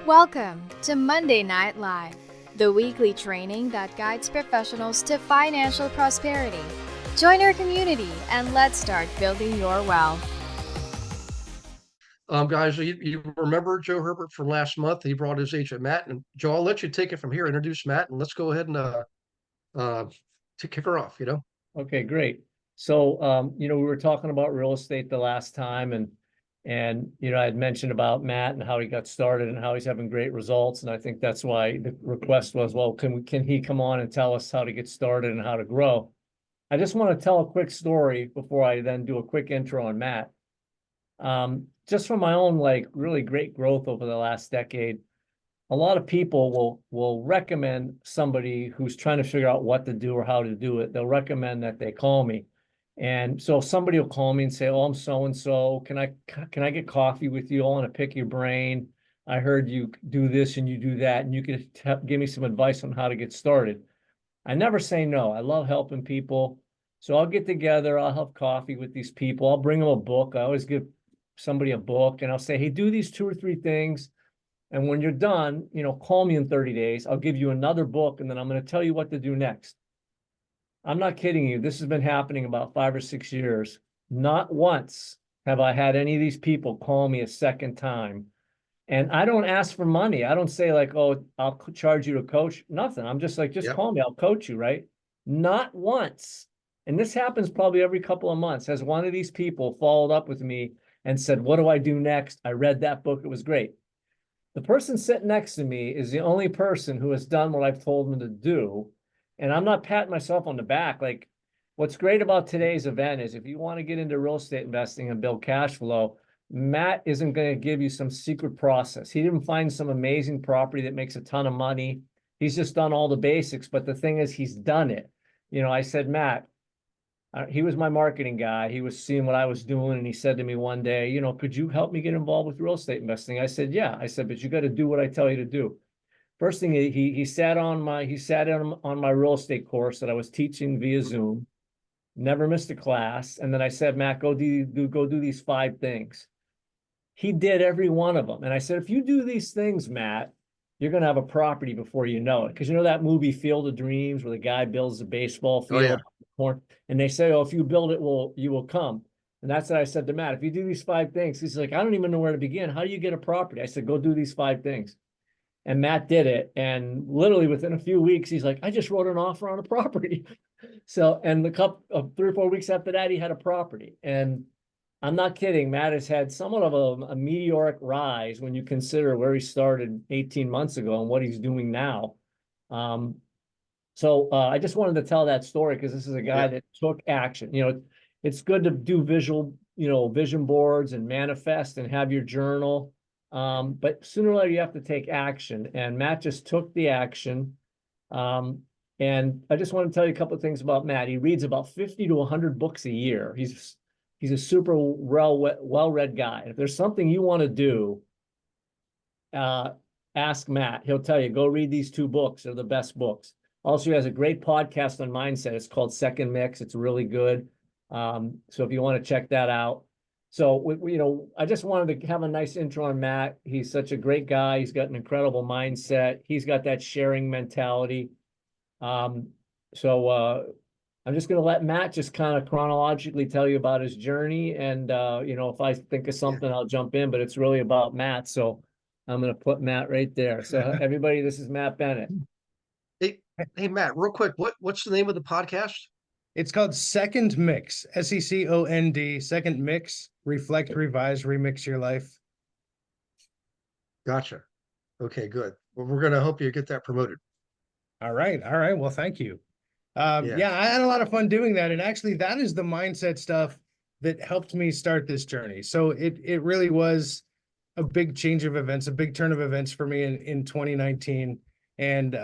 Welcome to Monday Night Live, the weekly training that guides professionals to financial prosperity. Join our community and let's start building your wealth. Guys, you remember Joe Herbert from last month? He brought his agent Matt, and Joe, I'll let you take it from here. Introduce Matt, and let's go ahead and to kick her off. Okay, great. So, we were talking about real estate the last time, and I had mentioned about Matt and how he got started and how he's having great results. And I think that's why the request was, well, can he come on and tell us how to get started and how to grow? I just want to tell a quick story before I then do a quick intro on Matt. Just from my own really great growth over the last decade, a lot of people will recommend somebody who's trying to figure out what to do or how to do it. They'll recommend that they call me. And so somebody will call me and say, oh, I'm so-and-so. Can I get coffee with you? I want to pick your brain. I heard you do this and you do that, and you could give me some advice on how to get started. I never say no. I love helping people. So I'll get together. I'll have coffee with these people. I'll bring them a book. I always give somebody a book, and I'll say, hey, do these 2 or 3 things. And when you're done, call me in 30 days. I'll give you another book, and then I'm going to tell you what to do next. I'm not kidding you. This has been happening about 5 or 6 years. Not once have I had any of these people call me a second time. And I don't ask for money. I don't say oh, I'll charge you to coach. Nothing. I'm just just call me. I'll coach you, right? Not once. And this happens probably every couple of months. Has one of these people followed up with me and said, what do I do next? I read that book. It was great. The person sitting next to me is the only person who has done what I've told them to do. And I'm not patting myself on the back. What's great about today's event is if you want to get into real estate investing and build cash flow, Matt isn't going to give you some secret process. He didn't find some amazing property that makes a ton of money. He's just done all the basics. But the thing is, he's done it. I said, Matt, he was my marketing guy. He was seeing what I was doing. And he said to me one day, could you help me get involved with real estate investing? I said, yeah. I said, but you got to do what I tell you to do. First thing, he sat on my real estate course that I was teaching via Zoom. Never missed a class. And then I said, Matt, go do these 5 things. He did every one of them. And I said, if you do these things, Matt, you're going to have a property before you know it. Because that movie Field of Dreams where the guy builds a baseball field, and they say, oh, if you build it, you will come. And that's what I said to Matt. If you do these 5 things, he's like, I don't even know where to begin. How do you get a property? I said, go do these 5 things. And Matt did it. And literally within a few weeks, he's like, I just wrote an offer on a property. So, and the couple of 3 or 4 weeks after that, he had a property. And I'm not kidding. Matt has had somewhat of a meteoric rise when you consider where he started 18 months ago and what he's doing now. So I just wanted to tell that story because this is a guy that took action. It's good to do vision boards and manifest and have your journal. But sooner or later you have to take action. And Matt just took the action. And I just want to tell you a couple of things about Matt. He reads about 50 to 100 books a year. He's a super well-read guy. And if there's something you want to do, ask Matt. He'll tell you, go read these 2 books. They're the best books. Also, he has a great podcast on mindset. It's called Second Mix. It's really good. So if you want to check that out. So, I just wanted to have a nice intro on Matt. He's such a great guy. He's got an incredible mindset. He's got that sharing mentality. I'm just going to let Matt just kind of chronologically tell you about his journey. And, if I think of something, I'll jump in, but it's really about Matt. So I'm going to put Matt right there. So everybody, this is Matt Bennett. Hey, Matt, real quick, what's the name of the podcast? It's called Second Mix, SECOND, Second Mix, Reflect, Revise, Remix Your Life. Gotcha. Okay, good. Well, we're going to help you get that promoted. All right. Well, thank you. I had a lot of fun doing that. And actually, that is the mindset stuff that helped me start this journey. So it really was a big change of events, a big turn of events for me in 2019. And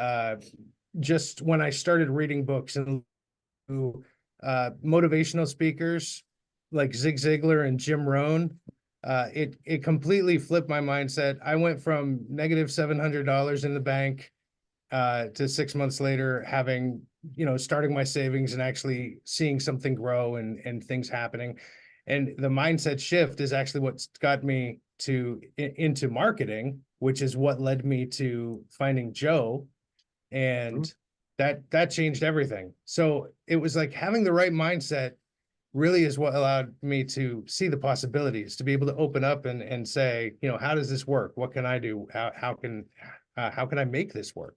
just when I started reading books and motivational speakers like Zig Ziglar and Jim Rohn, it completely flipped my mindset. I went from negative $700 in the bank to 6 months later having, starting my savings and actually seeing something grow and things happening. And the mindset shift is actually what's got me into marketing, which is what led me to finding Joe. And that changed everything. So it was like having the right mindset really is what allowed me to see the possibilities, to be able to open up and say, how does this work? What can I do? How can I make this work?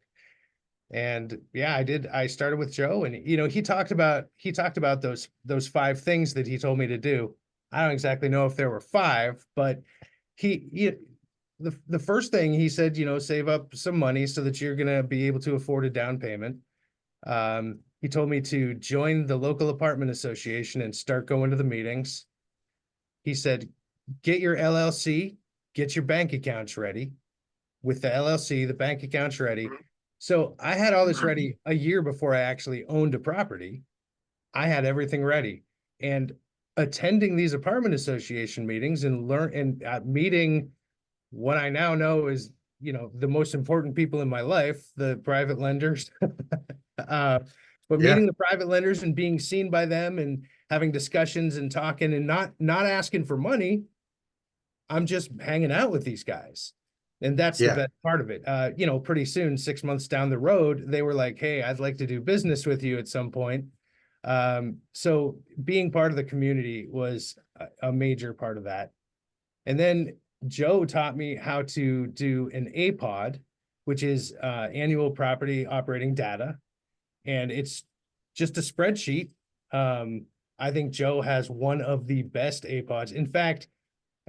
And yeah, I started with Joe, and he talked about those 5 things that he told me to do. I don't exactly know if there were 5, but the first thing he said, save up some money so that you're going to be able to afford a down payment. He told me to join the local apartment association and start going to the meetings. He said, get your LLC, get your bank accounts ready. With the LLC, the bank accounts ready. So I had all this ready a year before I actually owned a property. I had everything ready. And attending these apartment association meetings and meeting what I now know is, the most important people in my life, the private lenders. But meeting the private lenders and being seen by them and having discussions and talking and not asking for money. I'm just hanging out with these guys. And that's the best part of it. Pretty soon, 6 months down the road, they were like, hey, I'd like to do business with you at some point. So being part of the community was a major part of that. And then Joe taught me how to do an APOD, which is annual property operating data. And it's just a spreadsheet. I think Joe has one of the best APODs. In fact,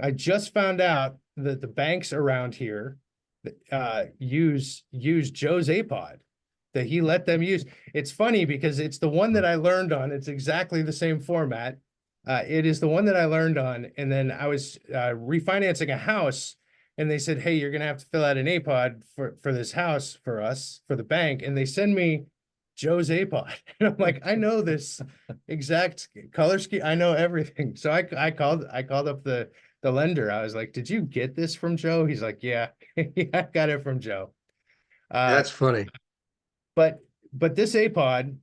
I just found out that the banks around here use Joe's APOD, that he let them use. It's funny because it's the one that I learned on. It's exactly the same format. It is the one that I learned on. And then I was refinancing a house, and they said, hey, you're going to have to fill out an APOD for this house for us, for the bank. And they send me Joe's APOD. And I'm like, I know this exact color scheme. I know everything. So I called up the lender. I was like, did you get this from Joe? He's like, yeah, I got it from Joe. That's funny. But this APOD,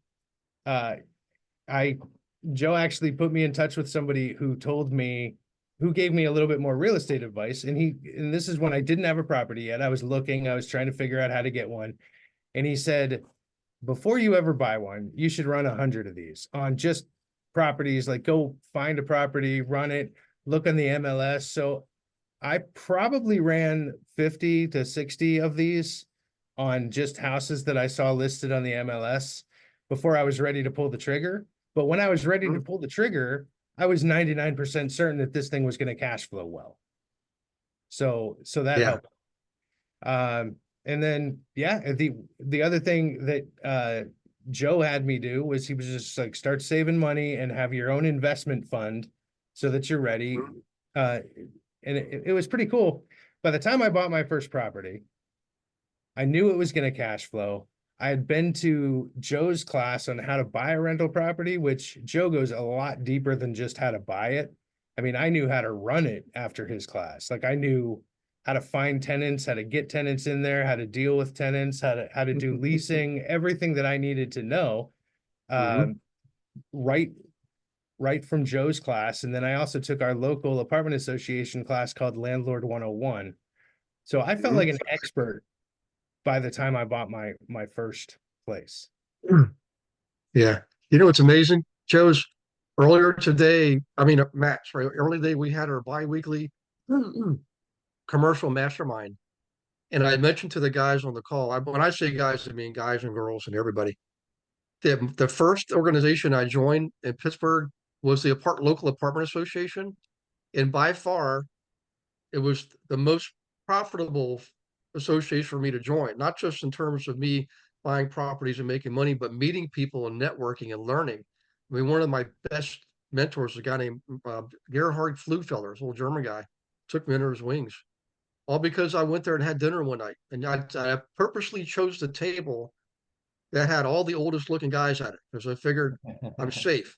Joe actually put me in touch with somebody who gave me a little bit more real estate advice. And this is when I didn't have a property yet. I was trying to figure out how to get one. And he said, before you ever buy one, you should run 100 of these on just properties. Like, go find a property, run it, look on the MLS. So I probably ran 50 to 60 of these on just houses that I saw listed on the MLS before I was ready to pull the trigger. But when I was ready to pull the trigger, I was 99% certain that this thing was going to cash flow well. So that helped. And then, the other thing that Joe had me do was he was just like, start saving money and have your own investment fund so that you're ready. And it was pretty cool. By the time I bought my first property, I knew it was going to cash flow. I had been to Joe's class on how to buy a rental property, which Joe goes a lot deeper than just how to buy it. I mean, I knew how to run it after his class. Like, I knew how to find tenants, how to get tenants in there, how to deal with tenants, how to do leasing, everything that I needed to know, right from Joe's class. And then I also took our local apartment association class called Landlord 101. So I felt like an expert by the time I bought my first place. Yeah. It's amazing. Joe's earlier today, Matt's right. Early today, we had our bi-weekly commercial mastermind. And I mentioned to the guys on the call, when I say guys, I mean guys and girls and everybody. The first organization I joined in Pittsburgh was the local apartment association. And by far, it was the most profitable association for me to join, not just in terms of me buying properties and making money, but meeting people and networking and learning. I mean, one of my best mentors, a guy named Gerhard Flugfelder, this old German guy, took me under his wings. All because I went there and had dinner one night. And I purposely chose the table that had all the oldest looking guys at it, because I figured I'm safe.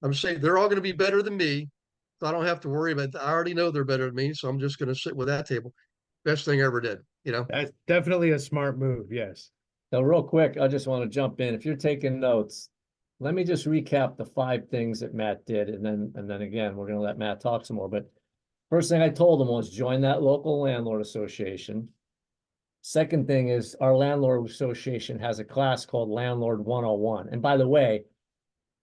I'm safe. They're all going to be better than me. So I don't have to worry about it. I already know they're better than me. So I'm just going to sit with that table. Best thing I ever did, That's definitely a smart move. Yes. Now, real quick, I just want to jump in. If you're taking notes, let me just recap the 5 things that Matt did. And then again, we're going to let Matt talk some more. But First thing I told him was join that local landlord association. Second thing is our landlord association has a class called Landlord 101. And by the way,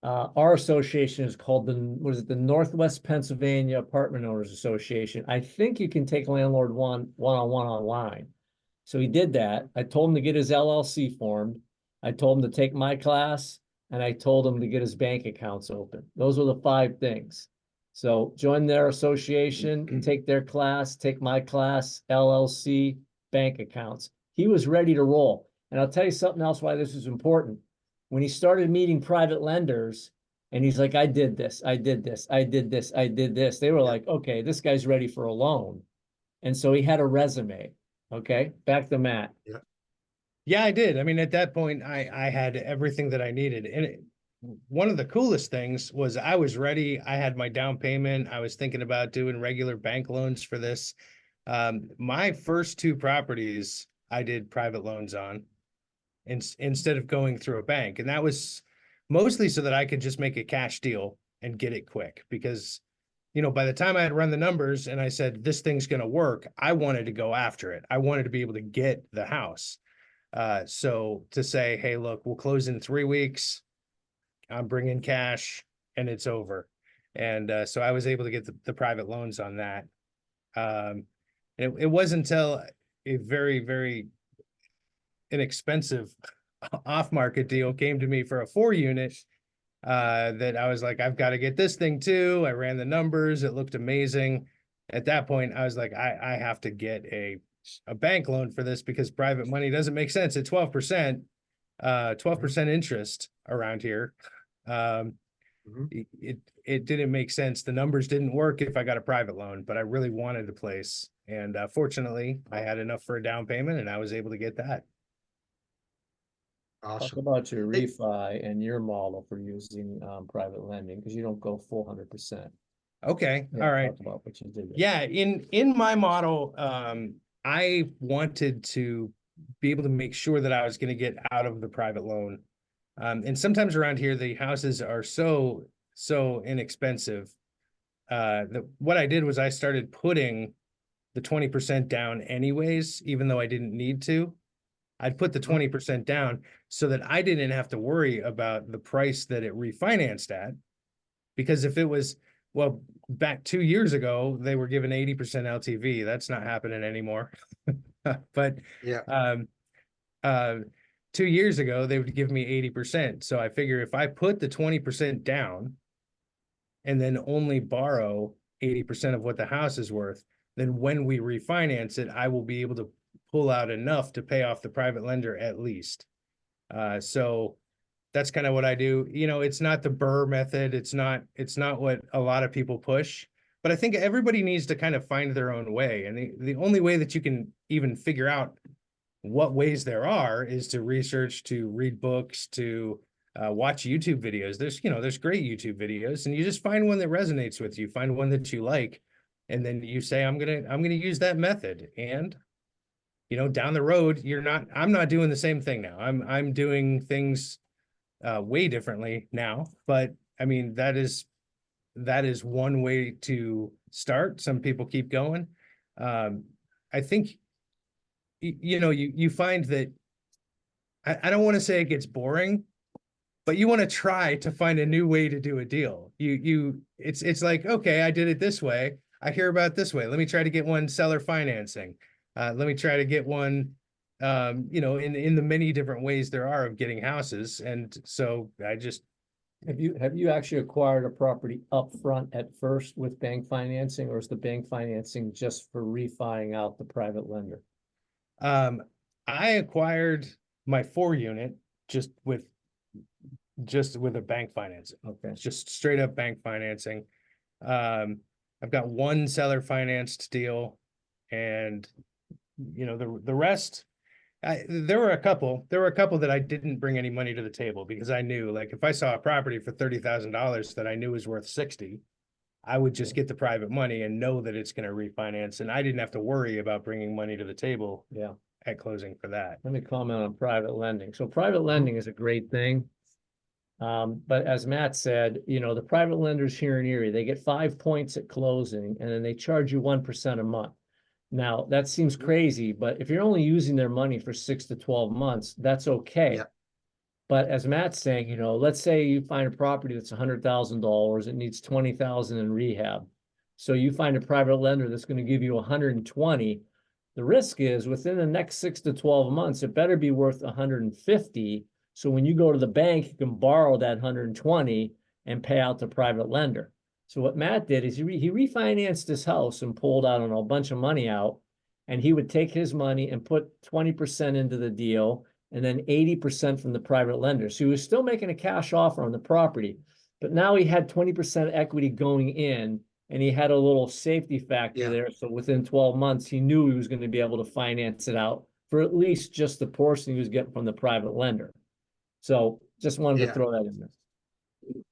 our association is called the Northwest Pennsylvania Apartment Owners Association. I think you can take Landlord 101 online. So he did that. I told him to get his LLC formed. I told him to take my class, and I told him to get his bank accounts open. Those were the 5 things. So join their association, take their class, take my class, LLC, bank accounts. He was ready to roll. And I'll tell you something else why this is important. When he started meeting private lenders and he's like, I did this, I did this, I did this, I did this. They were like, okay, this guy's ready for a loan. And so he had a resume. Okay, back to Matt. Yeah, I did. I mean, at that point, I had everything that I needed. And one of the coolest things was I was ready. I had my down payment. I was thinking about doing regular bank loans for this. My first 2 properties, I did private loans on instead of going through a bank. And that was mostly so that I could just make a cash deal and get it quick. Because, you know, by the time I had run the numbers and I said, this thing's going to work, I wanted to go after it. I wanted to be able to get the house. So to say, hey, look, we'll close in 3 weeks. I'm bringing cash and it's over. And so I was able to get the private loans on that. It wasn't until a very, very inexpensive off-market deal came to me for a 4-unit that I was like, I've got to get this thing too. I ran the numbers. It looked amazing. At that point, I was like, I have to get a bank loan for this because private money doesn't make sense at 12%, 12% interest around here. It didn't make sense. The numbers didn't work if I got a private loan, but I really wanted a place. And fortunately, I had enough for a down payment and I was able to get that. Talk Awesome. about your refi and your model for using private lending, because you don't go full 100%. Okay. Yeah, All right. talk about what you did there. Yeah. In my model, I wanted to be able to make sure that I was going to get out of the private loan. And sometimes around here, the houses are so inexpensive that what I did was I started putting the 20% down anyways, even though I didn't need to. I'd put the 20% down so that I didn't have to worry about the price that it refinanced at. Because if it was, well, back 2 years ago, they were given 80% LTV. That's not happening anymore. But Yeah. 2 years ago, they would give me 80%. So I figure if I put the 20% down and then only borrow 80% of what the house is worth, then when we refinance it, I will be able to pull out enough to pay off the private lender at least. So that's kind of what I do. You know, it's not the Burr method. It's not what a lot of people push, but I think everybody needs to kind of find their own way. And the only way that you can even figure out what ways there are is to research, to read books, to watch YouTube videos. There's great YouTube videos, and you just find one that resonates with you, find one that you like, and then you say, I'm gonna use that method. And down the road, I'm not doing the same thing now. I'm doing things way differently now. But I mean, that is one way to start. Some people keep going. I think you find that I don't want to say it gets boring, but you want to try to find a new way to do a deal. It's like, okay, I did it this way. I hear about it this way. Let me try to get one seller financing. Let me try to get one, in the many different ways there are of getting houses. And so I just. Have you actually acquired a property up front at first with bank financing, or is the bank financing just for refining out the private lender? I acquired my 4-unit just with a bank financing. Okay. It's just straight up bank financing. I've got one seller financed deal, and the rest, there were a couple that I didn't bring any money to the table because I knew, like, if I saw a property for $30,000 that I knew was worth 60, I would just get the private money and know that it's going to refinance, and I didn't have to worry about bringing money to the table. Yeah. At closing for that. Let me comment on private lending. So private lending is a great thing. But as Matt said, you know, the private lenders here in Erie, they get 5 points at closing and then they charge you 1% a month. Now, that seems crazy, but if you're only using their money for 6 to 12 months, that's okay. Yeah. But as Matt's saying, you know, let's say you find a property that's $100,000, it needs 20,000 in rehab. So you find a private lender that's going to give you 120. The risk is within the next 6 to 12 months, it better be worth 150. So when you go to the bank, you can borrow that 120 and pay out the private lender. So what Matt did is he refinanced his house and pulled out a bunch of money out, and he would take his money and put 20% into the deal and then 80% from the private lender. So he was still making a cash offer on the property, but now he had 20% equity going in, and he had a little safety factor there. So within 12 months, he knew he was going to be able to finance it out for at least just the portion he was getting from the private lender. So just wanted to throw that in there.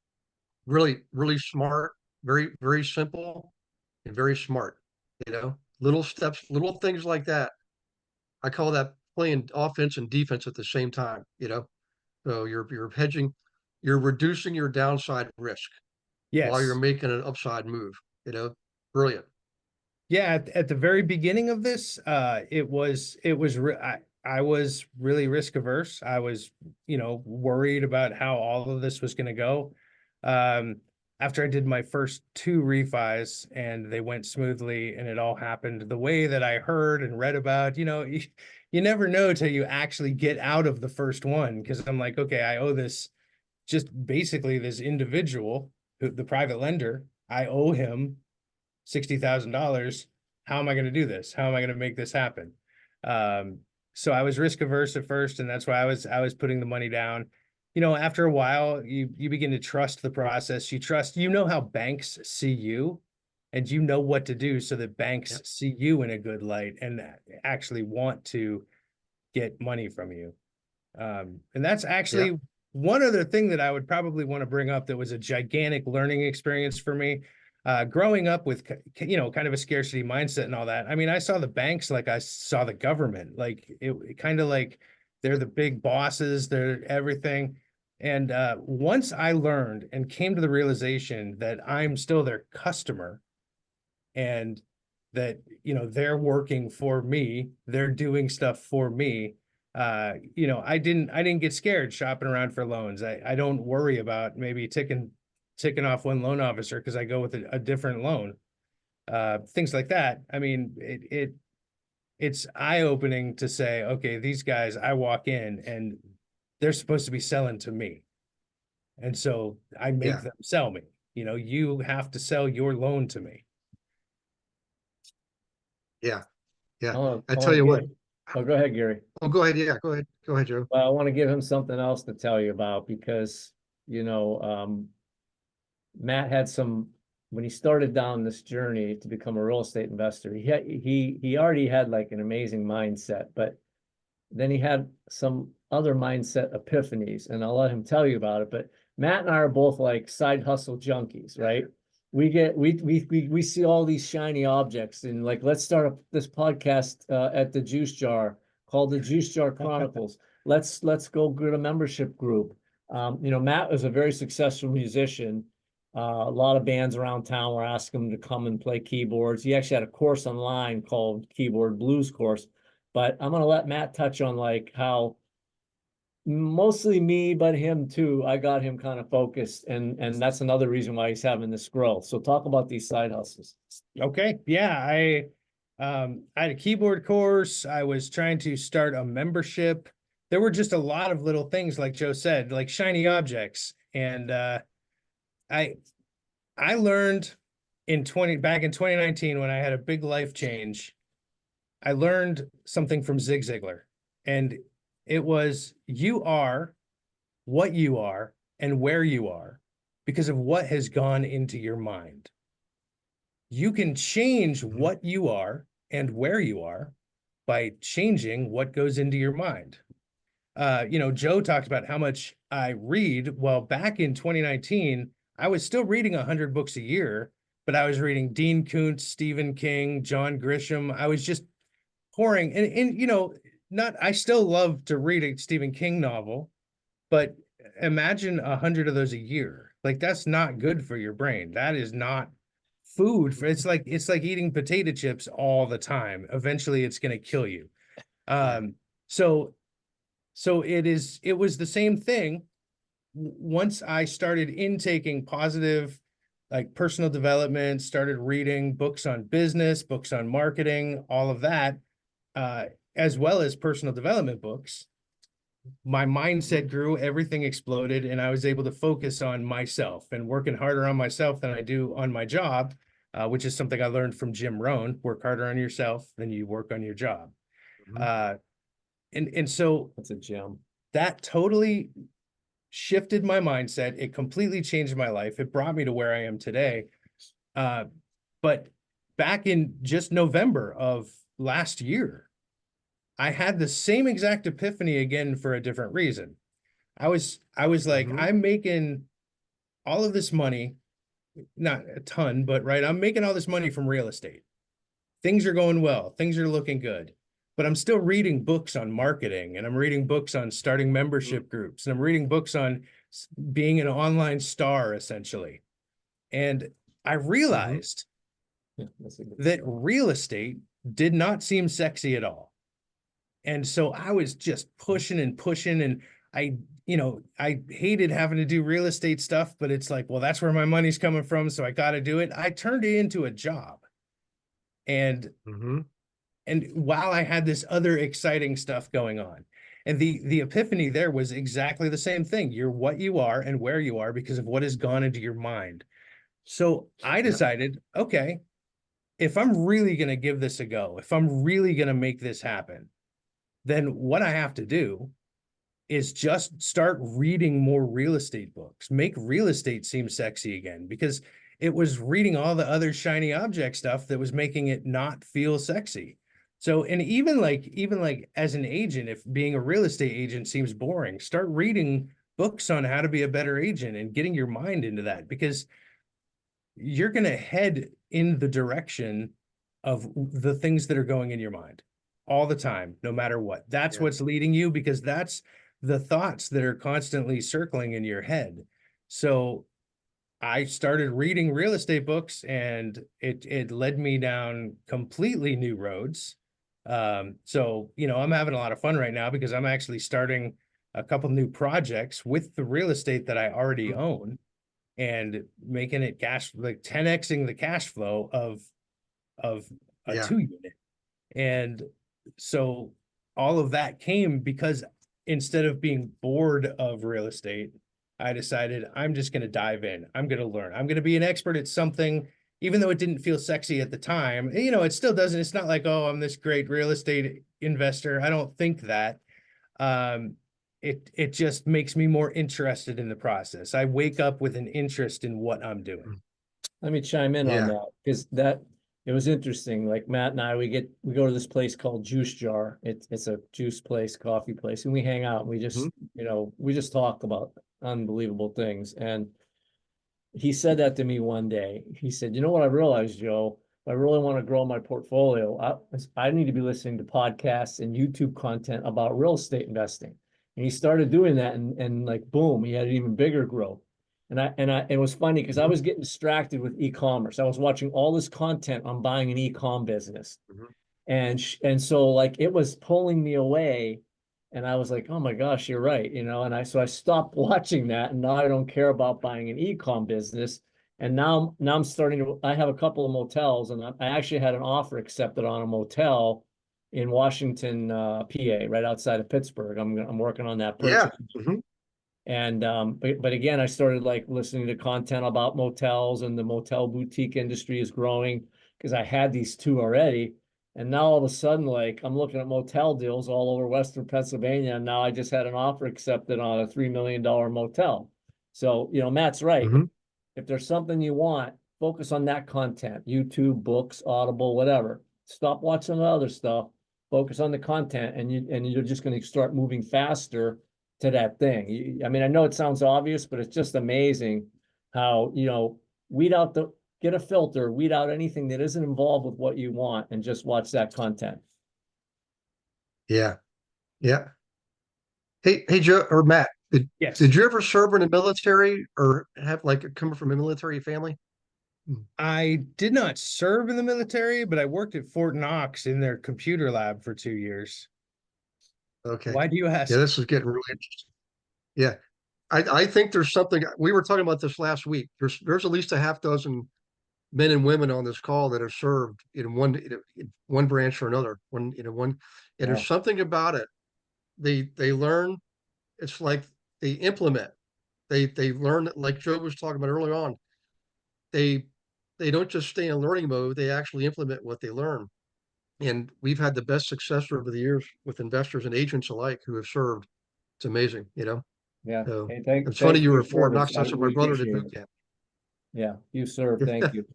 Really, really smart, very, very simple and very smart, you know, little steps, little things like that. I call that playing offense and defense at the same time, you know? So you're hedging, you're reducing your downside risk while you're Yes. making an upside move, you know? Brilliant. Yeah, at the very beginning of this, I was really risk averse. I was, you know, worried about how all of this was going to go. After I did my first 2 refis and they went smoothly and it all happened the way that I heard and read about, you know, you never know till you actually get out of the first one. Cause I'm like, okay, I owe this just basically this individual, the private lender, I owe him $60,000. How am I going to do this? How am I going to make this happen? So I was risk averse at first, and that's why I was putting the money down. You know, after a while, you begin to trust the process. You know how banks see you, and you know what to do so that banks see you in a good light and actually want to get money from you. And that's actually one other thing that I would probably want to bring up that was a gigantic learning experience for me. Growing up with, you know, kind of a scarcity mindset and all that. I mean, I saw the banks like I saw the government, like it kind of like they're the big bosses, they're everything. And once I learned and came to the realization that I'm still their customer and that, you know, they're working for me, they're doing stuff for me. You know, I didn't get scared shopping around for loans. I don't worry about maybe ticking off one loan officer because I go with a different loan. Things like that. I mean, it's eye-opening to say, okay, these guys, I walk in and they're supposed to be selling to me. And so I make them sell me. You know, you have to sell your loan to me. Yeah. I I tell you what. Oh, go ahead, Gary. Oh, go ahead. Yeah, go ahead. Go ahead, Joe. Well, I want to give him something else to tell you about because, you know, Matt had when he started down this journey to become a real estate investor, he already had like an amazing mindset, but then he had some other mindset epiphanies, and I'll let him tell you about it. But Matt and I are both like side hustle junkies, right? We see all these shiny objects, and like, let's start this podcast at the Juice Jar called the Juice Jar Chronicles. Let's go get a membership group. You know, Matt was a very successful musician. A lot of bands around town were asking him to come and play keyboards. He actually had a course online called Keyboard Blues Course. But I'm going to let Matt touch on like how mostly me, but him too. I got him kind of focused, and that's another reason why he's having this growth. So talk about these side hustles. Okay. Yeah. I had a keyboard course. I was trying to start a membership. There were just a lot of little things, like Joe said, like shiny objects. And I learned back in 2019 when I had a big life change. I learned something from Zig Ziglar, and it was, you are what you are and where you are because of what has gone into your mind. You can change what you are and where you are by changing what goes into your mind. You know, Joe talked about how much I read. Well, back in 2019, I was still reading 100 books a year, but I was reading Dean Koontz, Stephen King, John Grisham. I was just pouring, and you know, I still love to read a Stephen King novel, but imagine 100 of those a year. Like that's not good for your brain. That is not food for, it's like eating potato chips all the time. Eventually it's going to kill you. So it was the same thing. Once I started intaking positive, like personal development, started reading books on business, books on marketing, all of that, as well as personal development books, my mindset grew, everything exploded, and I was able to focus on myself and working harder on myself than I do on my job, which is something I learned from Jim Rohn. Work harder on yourself than you work on your job. And so That's a gem. that totally shifted my mindset. It completely changed my life. It brought me to where I am today. But back in just November of last year, I had the same exact epiphany again for a different reason. I was like, I'm making all of this money, not a ton, but right, I'm making all this money from real estate. Things are going well. Things are looking good. But I'm still reading books on marketing, and I'm reading books on starting membership groups, and I'm reading books on being an online star, essentially. And I realized that real estate did not seem sexy at all. And so I was just pushing and pushing, and I hated having to do real estate stuff, but it's like, well, that's where my money's coming from, so I got to do it. I turned it into a job. And while I had this other exciting stuff going on, and the epiphany there was exactly the same thing. You're what you are and where you are because of what has gone into your mind. So I decided, okay, if I'm really going to give this a go, if I'm really going to make this happen, then what I have to do is just start reading more real estate books, make real estate seem sexy again, because it was reading all the other shiny object stuff that was making it not feel sexy. So, and even like as an agent, if being a real estate agent seems boring, start reading books on how to be a better agent and getting your mind into that, because you're going to head in the direction of the things that are going in your mind all the time, no matter what. That's what's leading you, because that's the thoughts that are constantly circling in your head. So I started reading real estate books, and it led me down completely new roads. So, I'm having a lot of fun right now because I'm actually starting a couple new projects with the real estate that I already own, and making it like 10xing the cash flow of a 2-unit. And so all of that came because instead of being bored of real estate, I decided I'm just going to dive in. I'm going to learn. I'm going to be an expert at something, even though it didn't feel sexy at the time. It still doesn't. It's not like, oh, I'm this great real estate investor. I don't think that. It just makes me more interested in the process. I wake up with an interest in what I'm doing. Let me chime in on that, because it was interesting. Like Matt and I, we go to this place called Juice Jar. It's a juice place, coffee place, and we hang out. And we just, we just talk about unbelievable things. And he said that to me one day. He said, "You know what I realized, Joe? If I really want to grow my portfolio, I need to be listening to podcasts and YouTube content about real estate investing." And he started doing that, and like boom, he had an even bigger growth. It was funny because I was getting distracted with e-commerce. I was watching all this content on buying an e-com business. And so like it was pulling me away, and I was like, oh my gosh, you're right. So I stopped watching that, and now I don't care about buying an e-com business. And now I'm I have a couple of motels, and I actually had an offer accepted on a motel in Washington, PA, right outside of Pittsburgh. I'm working on that purchase. And but again, I started like listening to content about motels, and the motel boutique industry is growing because I had these two already. And now all of a sudden, like I'm looking at motel deals all over Western Pennsylvania. And now I just had an offer accepted on a $3 million motel. So, Matt's right. If there's something you want, focus on that content, YouTube, books, Audible, whatever. Stop watching the other stuff, focus on the content, and you're just going to start moving faster to that thing. I mean, I know it sounds obvious, but it's just amazing how, get a filter, weed out anything that isn't involved with what you want, and just watch that content. Yeah. Hey, Joe or Matt, Yes. Did you ever serve in the military or have like come from a military family? I did not serve in the military, but I worked at Fort Knox in their computer lab for 2 years. Okay. Why do you Yeah, ask? this is getting really interesting. Yeah. I think there's something we were talking about this last week. There's at least a half dozen men and women on this call that have served in one branch or another. One, and Yeah. there's something about it. They learn. It's like they implement. They learn, like Joe was talking about early on. They they don't just stay in learning mode. They actually implement what they learn. And we've had the best success over the years with investors and agents alike who have served. It's amazing. Yeah. So Hey, it's funny thanks you for were your at Fort service. Knox. That's what my We brother did appreciate boot it. camp. Yeah, you served. Thank you.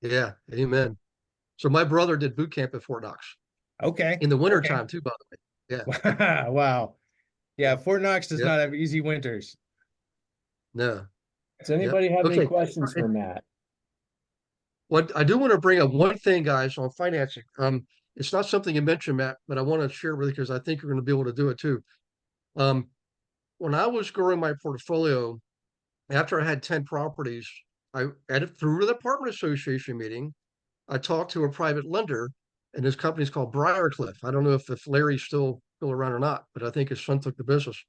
Yeah, amen. So my brother did boot camp at Fort Knox Okay. in the Okay. wintertime too, by the way. Yeah. Wow. Yeah, Yep. Fort Knox does Yep. not have easy winters. No. Does Yep. anybody have any Okay. questions for Matt? What I do want to bring up one thing, guys, on financing. It's not something you mentioned, Matt, but I want to share with you because I think you're going to be able to do it too. Um, when I was growing my portfolio, after I had 10 properties, I added through the apartment association meeting. I talked to a private lender, and his company's called Briarcliff. I don't know if Larry's still around or not, but I think his son took the business.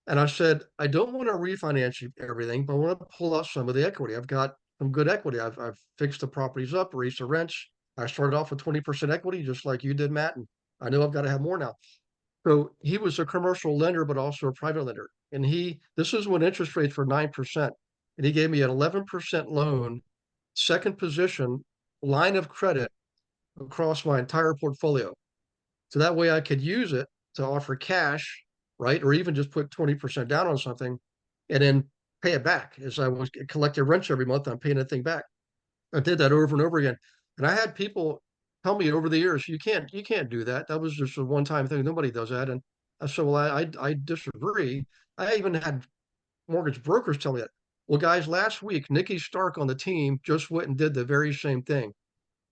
And I said, I don't want to refinance everything, but I want to pull out some of the equity. I've got some good equity. I've fixed the properties up, raised the rents. I started off with 20% equity, just like you did, Matt. And I know I've got to have more now. So he was a commercial lender, but also a private lender. And this is when interest rates were 9%. And he gave me an 11% loan, second position, line of credit across my entire portfolio. So that way I could use it to offer cash, right? Or even just put 20% down on something and then pay it back as I was collecting rents every month. I'm paying that thing back. I did that over and over again. And I had people tell me over the years, you can't do that. That was just a one-time thing. Nobody does that. And I said, well, I disagree. I even had mortgage brokers tell me that. Well, guys, last week, Nikki Stark on the team just went and did the very same thing.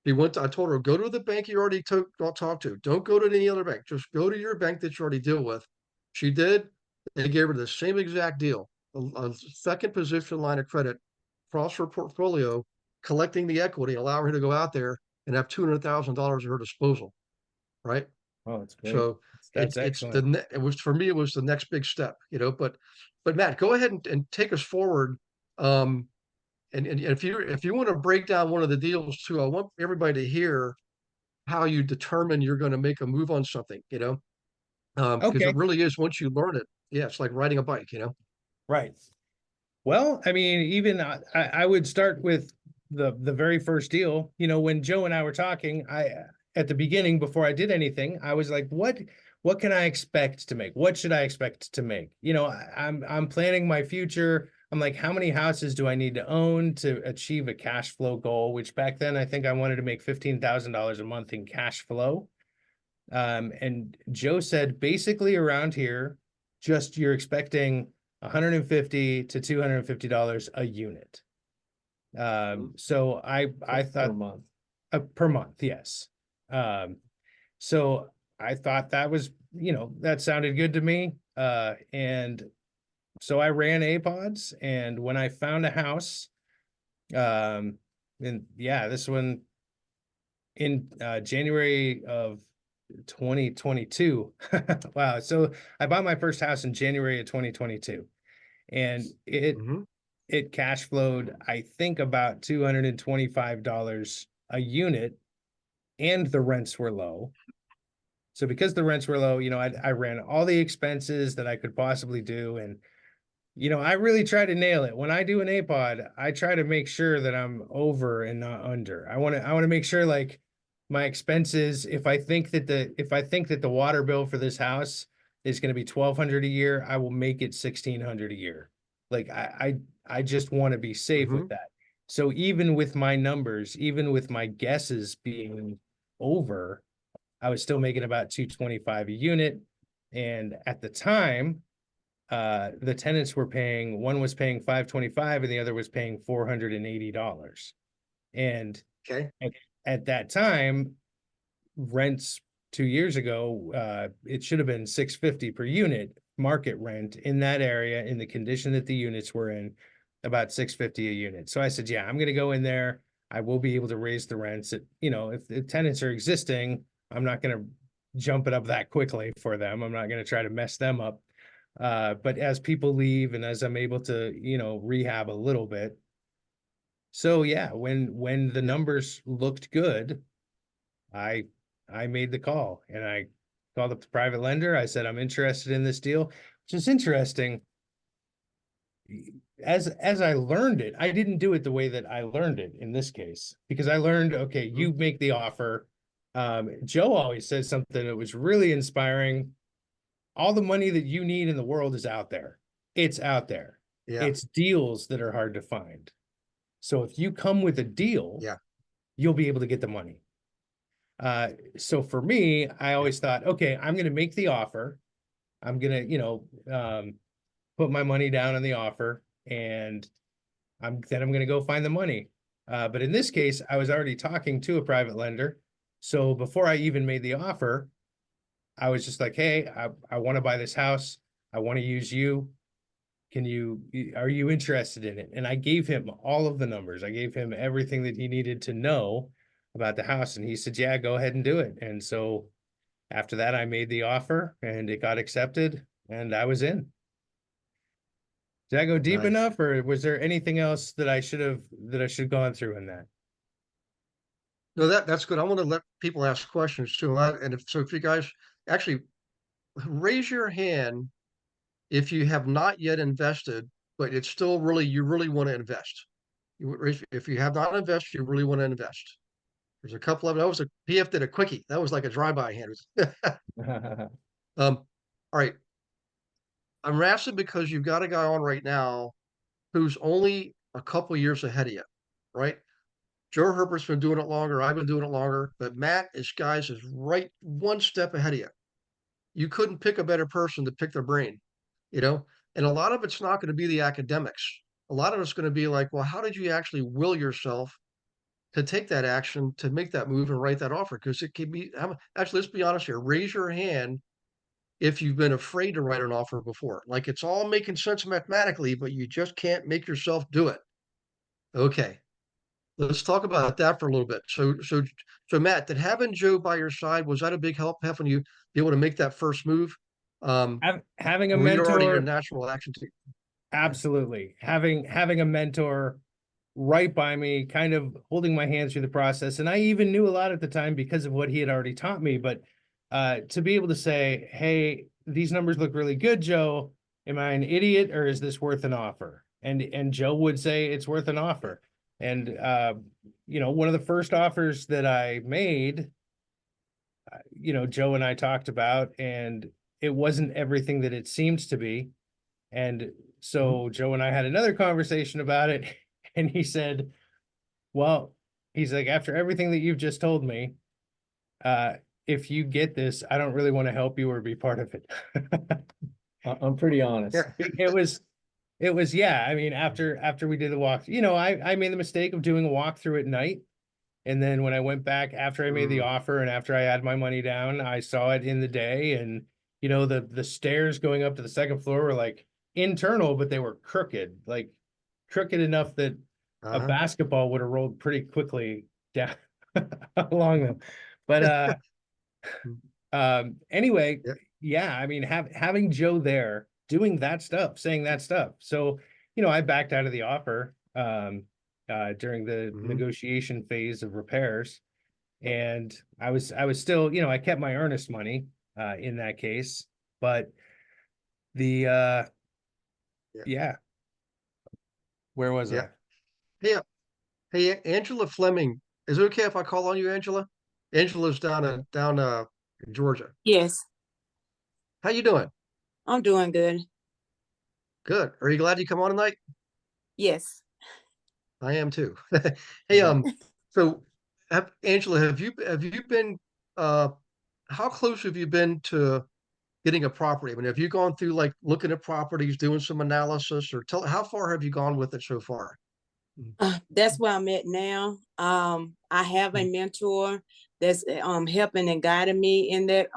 I told her, go to the bank you already talked to. Don't go to any other bank. Just go to your bank that you already deal with. She did. They gave her the same exact deal, a second position line of credit across her portfolio, collecting the equity, allowing her to go out there and have $200,000 at her disposal. Right. Oh, that's great. So That's excellent. it was for me, it was the next big step. But Matt, go ahead and take us forward. And if you want to break down one of the deals too, I want everybody to hear how you determine you're going to make a move on something, because Okay. it really is once you learn it. Yeah, it's like riding a bike. Right. Well, I mean, even I would start with the very first deal. When Joe and I were talking, I at the beginning before I did anything, I was like, what can I expect to make? What should I expect to make? I'm planning my future. I'm like, how many houses do I need to own to achieve a cash flow goal? Which back then I think I wanted to make $15,000 a month in cash flow. And Joe said basically around here, just you're expecting $150 to $250 a unit. So I Per thought month. per month, yes. So I thought that was, that sounded good to me. And so I ran APODs, and when I found a house, and yeah, this one in January of 2022. Wow. So I bought my first house in January of 2022, and it cash flowed, I think, about $225 a unit, and the rents were low. So because the rents were low, I ran all the expenses that I could possibly do. And, I really try to nail it. When I do an APOD, I try to make sure that I'm over and not under. I want to make sure, like, my expenses, if I think that the water bill for this house is going to be $1,200 a year, I will make it $1,600 a year. Like I just want to be safe with that. So even with my numbers, even with my guesses being over, I was still making about $225 a unit. And at the time, the tenants were paying, one was paying $525 and the other was paying $480. And Okay. at that time, rents 2 years ago, it should have been $650 per unit market rent in that area, in the condition that the units were in, about $650 a unit. So I said, yeah, I'm going to go in there. I will be able to raise the rents. If the tenants are existing, I'm not going to jump it up that quickly for them. I'm not going to try to mess them up. But as people leave and as I'm able to, rehab a little bit. So yeah, when the numbers looked good, I made the call, and I called up the private lender. I said, I'm interested in this deal, which is interesting. As I learned it, I didn't do it the way that I learned it in this case, because I learned, okay, you make the offer. Joe always says something that was really inspiring. All the money that you need in the world is out there. It's out there. Yeah. It's deals that are hard to find. So if you come with a deal, Yeah, you'll be able to get the money. So for me, I always thought, okay, I'm going to make the offer. I'm going to, put my money down on the offer, and I'm going to go find the money. But in this case, I was already talking to a private lender. So before I even made the offer, I was just like, hey, I want to buy this house. I want to use you. Are you interested in it? And I gave him all of the numbers. I gave him everything that he needed to know about the house. And he said, yeah, go ahead and do it. And so after that, I made the offer, and it got accepted, and I was in. Did I go deep Nice. enough, or was there anything else that I should have gone through in that? No, that's good. I want to let people ask questions too. If you guys actually raise your hand if you have not yet invested, but it's still you really want to invest. If you have not invested, you really want to invest. There's a couple of that was PF did a quickie. That was like a drive-by hand. All right. I'm asking because you've got a guy on right now who's only a couple years ahead of you, right? Joe Herbert's been doing it longer. I've been doing it longer, but Matt is right one step ahead of you. You couldn't pick a better person to pick their brain, and a lot of it's not going to be the academics. A lot of it's going to be like, well, how did you actually will yourself to take that action, to make that move and write that offer? Because it can be, actually, let's be honest here. Raise your hand if you've been afraid to write an offer before. Like it's all making sense mathematically, but you just can't make yourself do it. Okay. Let's talk about that for a little bit. So Matt, did having Joe by your side, was that a big help having you be able to make that first move? Having a were you already a mentor, natural action team? absolutely. Having a mentor right by me, kind of holding my hand through the process. And I even knew a lot at the time because of what he had already taught me. But to be able to say, hey, these numbers look really good, Joe. Am I an idiot, or is this worth an offer? And Joe would say it's worth an offer. And one of the first offers that I made, Joe and I talked about, and it wasn't everything that it seemed to be. And so Joe and I had another conversation about it, and he said, well, he's like, after everything that you've just told me, if you get this, I don't really want to help you or be part of it. I'm pretty honest. Yeah. It was, yeah. I mean, after we did the walk, I made the mistake of doing a walkthrough at night. And then when I went back after I made the offer and after I had my money down, I saw it in the day. And, the stairs going up to the second floor were like internal, but they were crooked enough that a basketball would have rolled pretty quickly down along them. But anyway, yeah, I mean, having Joe there doing that stuff, saying that stuff. So, I backed out of the offer during the negotiation phase of repairs. And I was still, I kept my earnest money in that case. But the yeah. Where was I? Hey, Angela Fleming. Is it okay if I call on you, Angela? Angela's down in Georgia. Yes, How you doing? I'm doing good. Good. Are you glad you come on tonight? Yes. I am too. Hey, so Angela, have you been how close have you been to getting a property? I mean, have you gone through like looking at properties, doing some analysis, or how far have you gone with it so far? That's where I'm at now. I have a mentor that's helping and guiding me in that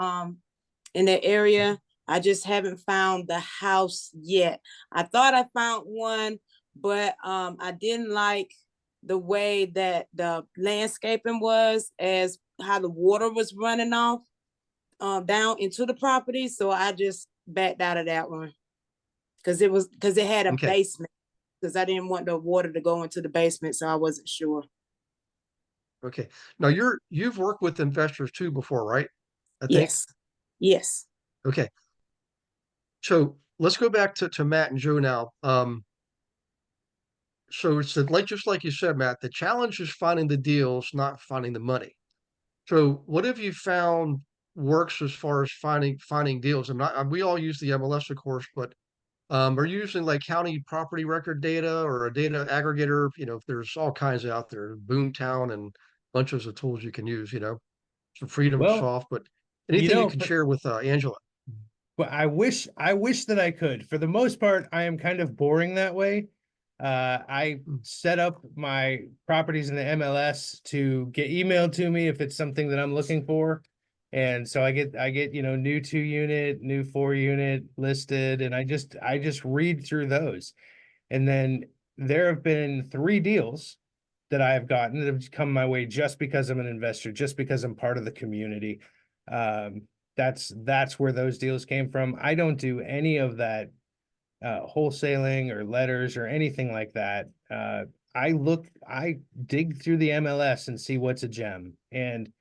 area. I just haven't found the house yet. I thought I found one, but I didn't like the way that the landscaping was, as how the water was running off down into the property. So I just backed out of that one because it had a Okay. basement, because I didn't want the water to go into the basement, so I wasn't sure. Okay. Now you've worked with investors too before, right? I think. Yes. Yes. Okay. So let's go back to Matt and Joe now. So it's like, just like you said, Matt, the challenge is finding the deals, not finding the money. So what have you found works as far as finding deals? And we all use the MLS, of course, but are you using like county property record data or a data aggregator? There's all kinds out there, Boomtown and bunches of tools you can use, some Freedom Well, Soft, but anything you can but share with Angela. But I wish that I could. For the most part, I am kind of boring that way. I set up my properties in the MLS to get emailed to me if it's something that I'm looking for. And so I get, new 2-unit, new 4-unit listed, and I just read through those. And then there have been 3 deals that I have gotten that have come my way just because I'm an investor, just because I'm part of the community. Um, that's where those deals came from. I don't do any of that wholesaling or letters or anything like that. I dig through the MLS and see what's a gem. And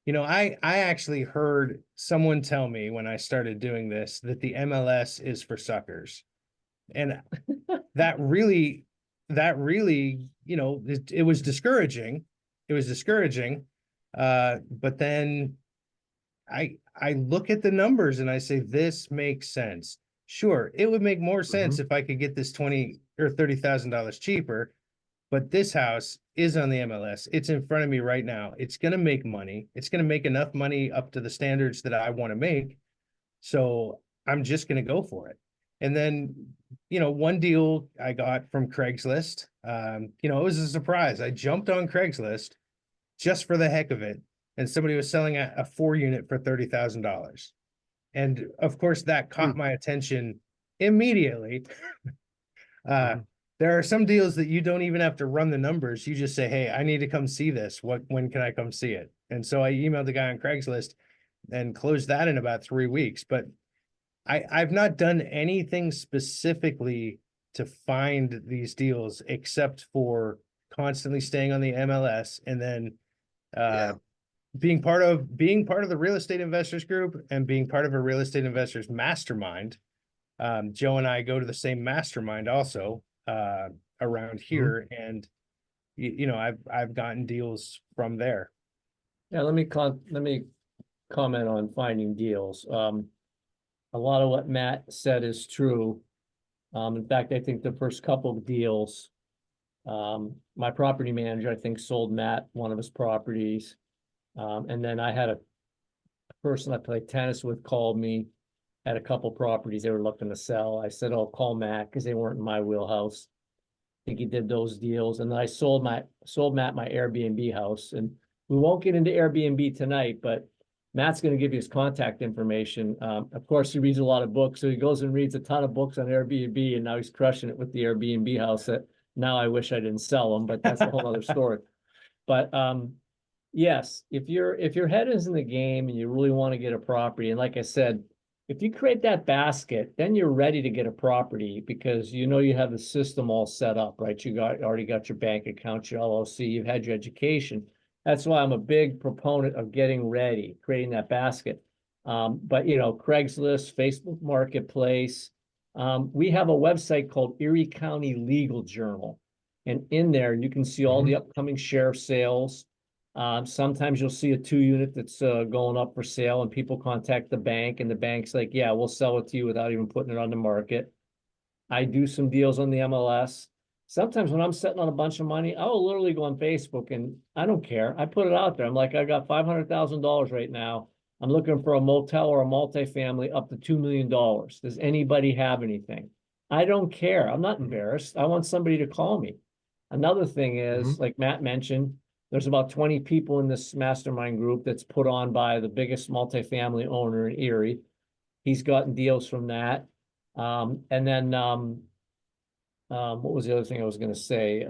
I actually heard someone tell me when I started doing this that the MLS is for suckers. And that really, it was discouraging. It was discouraging. But then I look at the numbers and I say, this makes sense. Sure, it would make more sense if I could get this $20,000 or $30,000 cheaper, but this house is on the MLS. It's in front of me right now. It's going to make money. It's going to make enough money up to the standards that I want to make. So I'm just going to go for it. And then, one deal I got from Craigslist, it was a surprise. I jumped on Craigslist just for the heck of it, and somebody was selling a 4-unit for $30,000. And of course, that caught my attention immediately. There are some deals that you don't even have to run the numbers. You just say, hey, I need to come see this. When can I come see it? And so I emailed the guy on Craigslist and closed that in about 3 weeks. But I've not done anything specifically to find these deals except for constantly staying on the MLS and then being part of the real estate investors group and being part of a real estate investors mastermind. Joe and I go to the same mastermind also around here, and I've gotten deals from there. Yeah, let me comment on finding deals. A lot of what Matt said is true. In fact, I think the first couple of deals, my property manager, I think, sold Matt one of his properties. And then I had a person I played tennis with called me, had a couple properties they were looking to sell. I said, oh, call Matt, because they weren't in my wheelhouse. I think he did those deals. And then I sold Matt my Airbnb house. And we won't get into Airbnb tonight, but Matt's going to give you his contact information. Of course, he reads a lot of books. So he goes and reads a ton of books on Airbnb, and now he's crushing it with the Airbnb house that now I wish I didn't sell them, but that's a whole other story. But yes, if your head is in the game and you really want to get a property, and like I said, if you create that basket, then you're ready to get a property because you have the system all set up, right? Already got your bank account, your LLC, you've had your education. That's why I'm a big proponent of getting ready, creating that basket. But Craigslist, Facebook Marketplace, we have a website called Erie County Legal Journal, and in there you can see all the upcoming sheriff sales. Sometimes you'll see a 2-unit that's going up for sale, and people contact the bank, and the bank's like, yeah, we'll sell it to you without even putting it on the market. I do some deals on the MLS. Sometimes when I'm sitting on a bunch of money, I will literally go on Facebook, and I don't care. I put it out there. I'm like, I got $500,000 right now. I'm looking for a motel or a multifamily up to $2 million. Does anybody have anything? I don't care. I'm not embarrassed. I want somebody to call me. Another thing is, like Matt mentioned, there's about 20 people in this mastermind group that's put on by the biggest multifamily owner in Erie. He's gotten deals from that. And then, what was the other thing I was gonna say?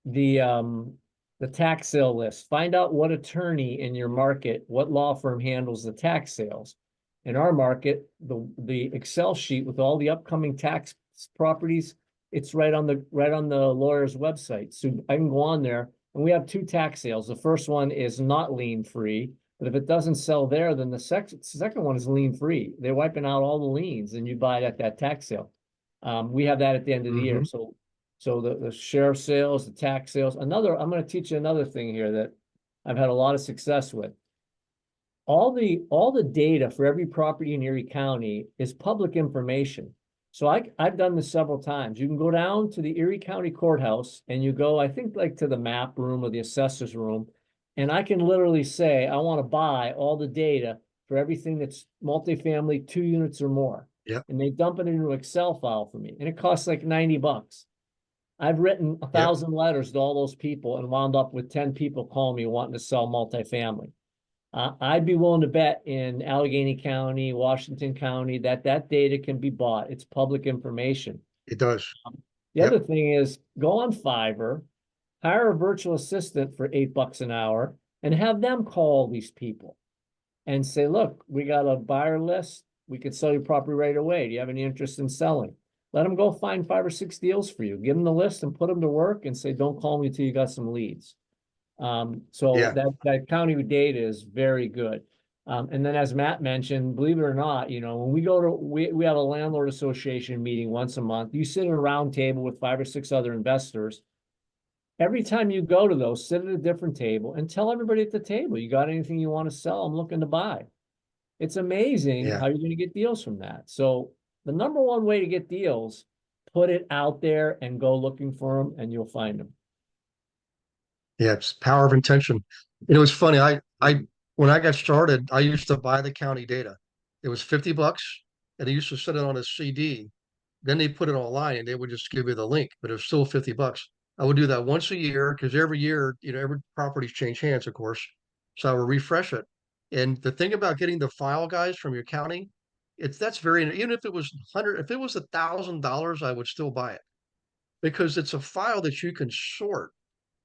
The tax sale list. Find out what attorney in your market, what law firm handles the tax sales. In our market, the Excel sheet with all the upcoming tax properties, it's right on the lawyer's website. So I can go on there, and we have 2 tax sales. The first one is not lien free, but if it doesn't sell there, then the second one is lien free. They're wiping out all the liens, and you buy it at that tax sale. We have that at the end of the year. So the sheriff sales, the tax sales. I'm going to teach you another thing here that I've had a lot of success with. All the data for every property in Erie County is public information. So I've done this several times. You can go down to the Erie County Courthouse and you go, I think, like to the map room or the assessor's room, and I can literally say, I want to buy all the data for everything that's multifamily, 2 units or more. Yep. And they dump it into an Excel file for me, and it costs like $90. I've written 1,000 letters to all those people and wound up with 10 people calling me wanting to sell multifamily. I'd be willing to bet in Allegheny County, Washington County, that data can be bought. It's public information. It does. The other thing is, go on Fiverr, hire a virtual assistant for $8 an hour, and have them call these people and say, look, we got a buyer list. We could sell your property right away. Do you have any interest in selling? Let them go find 5 or 6 deals for you. Give them the list and put them to work and say, don't call me until you got some leads. That county data is very good. And then, as Matt mentioned, believe it or not, when we have a landlord association meeting once a month. You sit at a round table with 5 or 6 other investors. Every time you go to those, sit at a different table and tell everybody at the table, you got anything you want to sell? I'm looking to buy. It's amazing how you're going to get deals from that. So the number one way to get deals, put it out there and go looking for them, and you'll find them. Yeah, it's power of intention. It was funny. When I got started, I used to buy the county data. It was $50, and they used to send it on a CD. Then they put it online, and they would just give you the link, but it was still $50. I would do that once a year because every year, every property's change hands, of course. So I would refresh it. And the thing about getting the file guys from your county, that's very, even if it was $1,000, I would still buy it because it's a file that you can sort.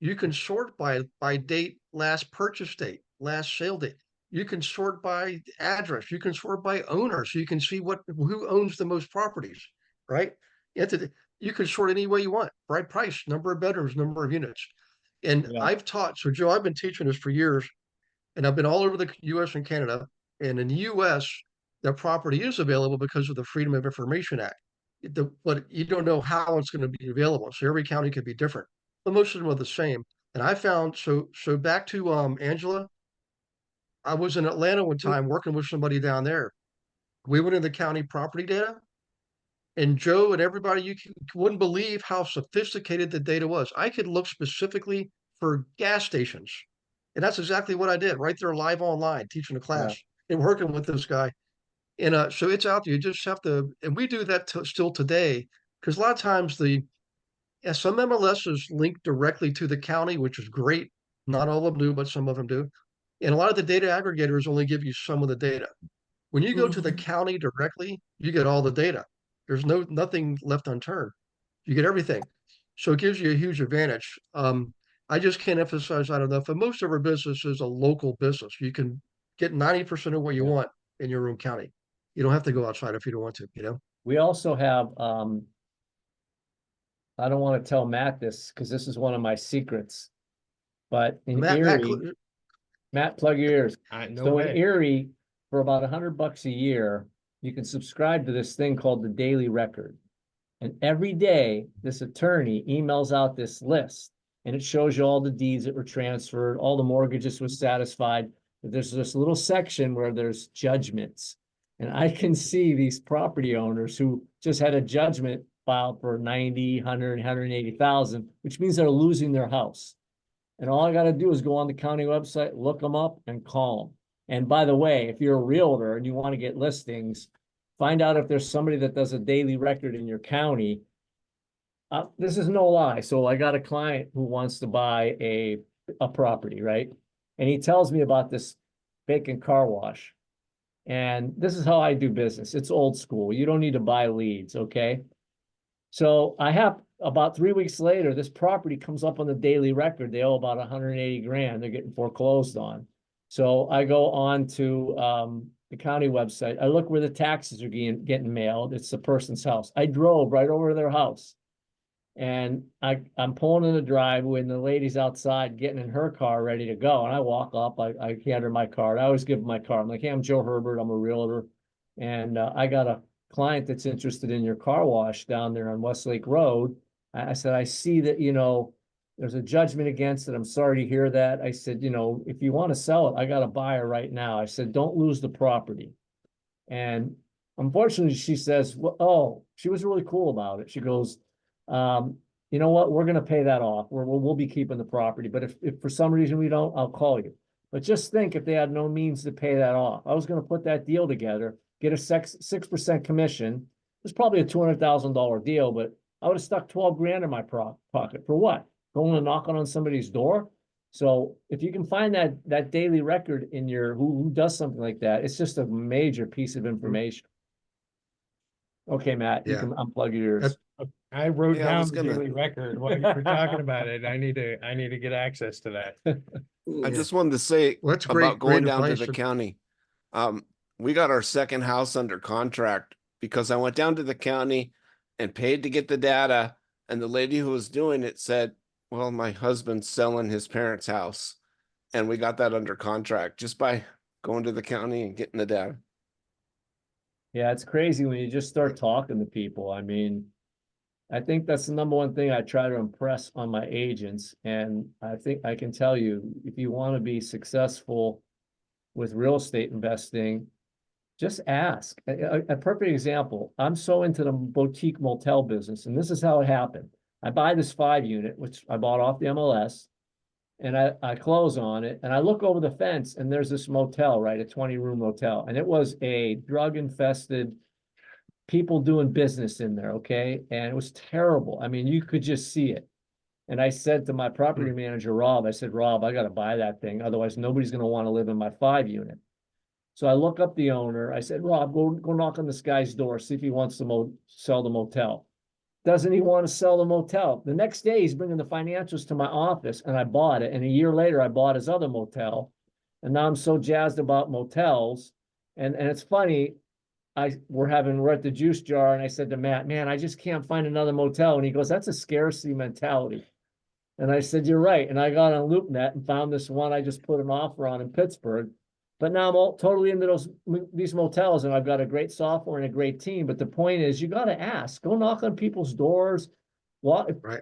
You can sort by date, last purchase date, last sale date. You can sort by address. You can sort by owner, so you can see who owns the most properties, right? You can sort any way you want, right? Price, number of bedrooms, number of units. And I've taught. So Joe, I've been teaching this for years, and I've been all over the U.S. and Canada. And in the U.S., the property is available because of the Freedom of Information Act. But you don't know how it's going to be available. So every county could be different. But most of them are the same. And I found so back to Angela. I was in Atlanta one time working with somebody down there. We went into county property data, and Joe and everybody, wouldn't believe how sophisticated the data was. I could look specifically for gas stations, and that's exactly what I did right there live online, teaching a class and working with this guy. And so it's out there. You just have to, and we do that still today because a lot of times some MLSs link directly to the county, which is great. Not all of them do, but some of them do. And a lot of the data aggregators only give you some of the data. When you go to the county directly, you get all the data. There's nothing left unturned. You get everything. So it gives you a huge advantage. I just can't emphasize that enough. And most of our business is a local business. You can get 90% of what you want in your own county. You don't have to go outside if you don't want to, We also have, I don't want to tell Matt this because this is one of my secrets, but in Erie, Matt, plug your ears. In Erie, for about $100 a year, you can subscribe to this thing called the Daily Record. And every day, this attorney emails out this list, and it shows you all the deeds that were transferred, all the mortgages were satisfied. There's this little section where there's judgments. And I can see these property owners who just had a judgment filed for 90, 100, 180,000, which means they're losing their house. And all I got to do is go on the county website, look them up, and call them. And by the way, if you're a realtor and you want to get listings, find out if there's somebody that does a daily record in your county. This is no lie. So I got a client who wants to buy a property, right? And he tells me about this vacant car wash. And this is how I do business. It's old school. You don't need to buy leads, okay? So I have about 3 weeks later, this property comes up on the daily record. They owe about 180 grand. They're getting foreclosed on. So I go on to the county website. I look where the taxes are getting mailed. It's the person's house. I drove right over to their house. And I'm pulling in the driveway and the lady's outside getting in her car ready to go. And I walk up, I hand her my card. I always give her my card. I'm like, hey, I'm Joe Herbert. I'm a realtor. And I got a client that's interested in your car wash down there on Westlake Road. I said, I see that, there's a judgment against it. I'm sorry to hear that. I said, if you want to sell it, I got a buyer right now. I said, don't lose the property. And unfortunately, she says, well, oh, she was really cool about it. She goes, you know what? We're going to pay that off. We'll be keeping the property. But if for some reason we don't, I'll call you. But just think if they had no means to pay that off. I was going to put that deal together, get a 6% commission. It's probably a $200,000 deal, but I would have stuck 12 grand in my pocket for what? Going and knocking on somebody's door. So if you can find that daily record in your who does something like that, it's just a major piece of information. Okay, Matt, you can unplug yours. I wrote down the daily record while you were talking about it. I need to get access to that. I just wanted to say about going down to the county. We got our second house under contract because I went down to the county and paid to get the data. And the lady who was doing it said, well, my husband's selling his parents' house. And we got that under contract just by going to the county and getting the data. Yeah, it's crazy when you just start talking to people. I mean, I think that's the number one thing I try to impress on my agents. And I think I can tell you, if you want to be successful with real estate investing, just ask. A perfect example, I'm so into the boutique motel business, and this is how it happened. I buy this 5-unit, which I bought off the MLS, and I close on it, and I look over the fence, and there's this motel, right, a 20-room motel, and it was a drug-infested people doing business in there, okay? And it was terrible. I mean, you could just see it. And I said to my property manager, Rob, I said, Rob, I got to buy that thing. Otherwise, nobody's going to want to live in my 5-unit. So I look up the owner. I said, Rob, go knock on this guy's door, see if he wants to sell the motel. Doesn't he want to sell the motel? The next day, he's bringing the financials to my office, and I bought it. And a year later, I bought his other motel. And now I'm so jazzed about motels. And it's funny, we're at the juice jar, and I said to Matt, man, I just can't find another motel. And he goes, that's a scarcity mentality. And I said, you're right. And I got on LoopNet and found this one I just put an offer on in Pittsburgh. But now I'm all totally into these motels, and I've got a great software and a great team. But the point is, you got to ask. Go knock on people's doors. Well, right.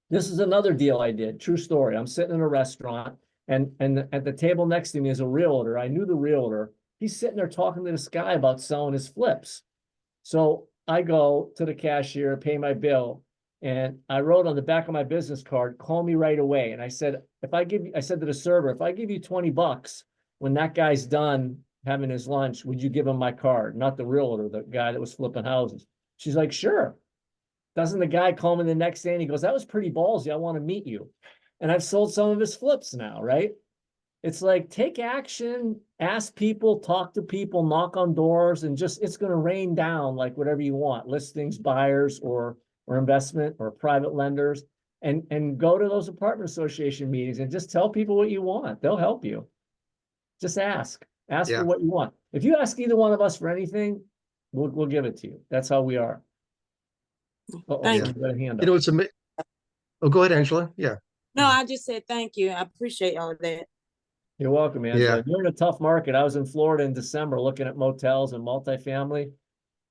This is another deal I did. True story. I'm sitting in a restaurant, and at the table next to me is a realtor. I knew the realtor. He's sitting there talking to this guy about selling his flips. So I go to the cashier, pay my bill, and I wrote on the back of my business card, call me right away. And I said, I said to the server, if I give you $20, when that guy's done having his lunch, would you give him my card? Not the realtor, the guy that was flipping houses. She's like, sure. Doesn't the guy call me the next day and he goes, that was pretty ballsy. I want to meet you. And I've sold some of his flips now, right? It's like, take action, ask people, talk to people, knock on doors, and it's going to rain down like whatever you want, listings, buyers, or investment or private lenders, and go to those apartment association meetings and just tell people what you want. They'll help you. Just ask for what you want. If you ask either one of us for anything, we'll give it to you. That's how we are. Thank you. Got a hand up. It's amazing. Oh, go ahead, Angela. Yeah. No, I just said thank you. I appreciate all of that. You're welcome, Angela. Yeah. You're in a tough market. I was in Florida in December looking at motels and multifamily.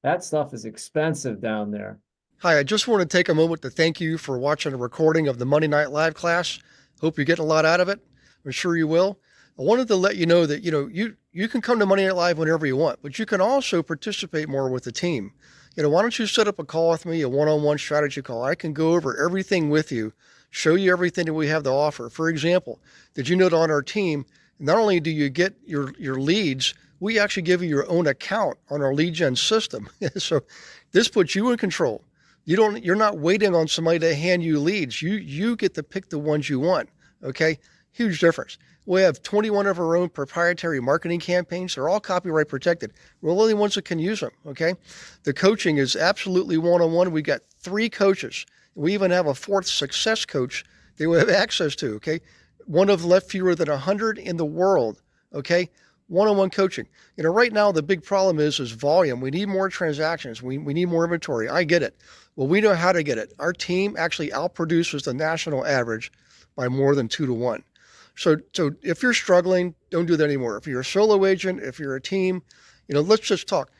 That stuff is expensive down there. Hi, I just want to take a moment to thank you for watching a recording of the Monday Night Live class. Hope you're getting a lot out of it. I'm sure you will. I wanted to let you know that, you can come to Monday Night Live whenever you want, but you can also participate more with the team. Why don't you set up a call with me, a one-on-one strategy call? I can go over everything with you, show you everything that we have to offer. For example, did you know that on our team, not only do you get your leads, we actually give you your own account on our lead gen system. So this puts you in control. You're not waiting on somebody to hand you leads. You get to pick the ones you want. Okay. Huge difference. We have 21 of our own proprietary marketing campaigns. They're all copyright protected. We're the only ones that can use them, okay? The coaching is absolutely one-on-one. We got 3 coaches. We even have a 4th success coach that we have access to, okay? One of left fewer than 100 in the world, okay? One-on-one coaching. Right now the big problem is volume. We need more transactions. We need more inventory. I get it. Well, we know how to get it. Our team actually outproduces the national average by more than 2 to 1. So if you're struggling, don't do that anymore. If you're a solo agent, if you're a team, let's just talk.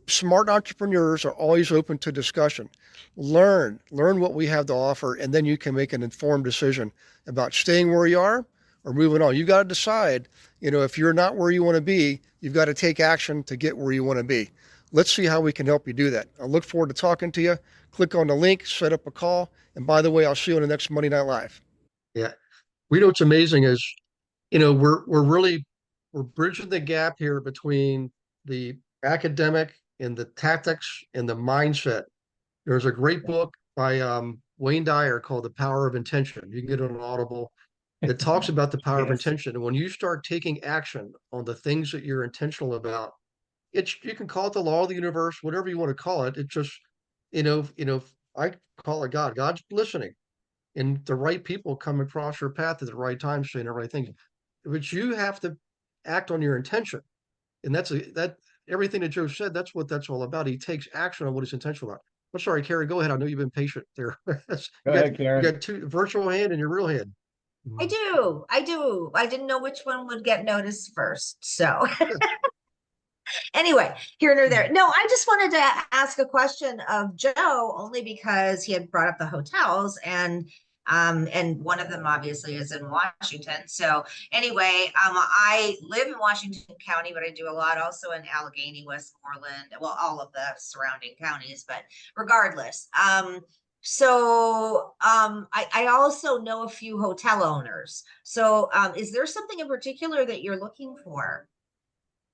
Smart entrepreneurs are always open to discussion. Learn what we have to offer, and then you can make an informed decision about staying where you are or moving on. You've got to decide, if you're not where you want to be, you've got to take action to get where you want to be. Let's see how we can help you do that. I look forward to talking to you. Click on the link, set up a call. And by the way, I'll see you on the next Monday Night Live. Yeah. What's amazing is, we're bridging the gap here between the academic and the tactics and the mindset. There's a great book by Wayne Dyer called The Power of Intention. You can get it on Audible. It talks about the power of intention. And when you start taking action on the things that you're intentional about, you can call it the law of the universe, whatever you want to call it. It's just, I call it God. God's listening. And the right people come across your path at the right time, saying the right things. But you have to act on your intention. And that everything that Joe said, that's what that's all about. He takes action on what he's intentional about. I'm sorry, Carrie, go ahead. I know you've been patient there. Go ahead, Karen. You got 2 virtual hand and your real hand. I do. I didn't know which one would get noticed first. So anyway, here nor there. No, I just wanted to ask a question of Joe, only because he had brought up the hotels, and one of them obviously is in Washington. So anyway, I live in Washington County, but I do a lot also in Allegheny, Westmoreland, well, all of the surrounding counties, but regardless. I also know a few hotel owners. So is there something in particular that you're looking for?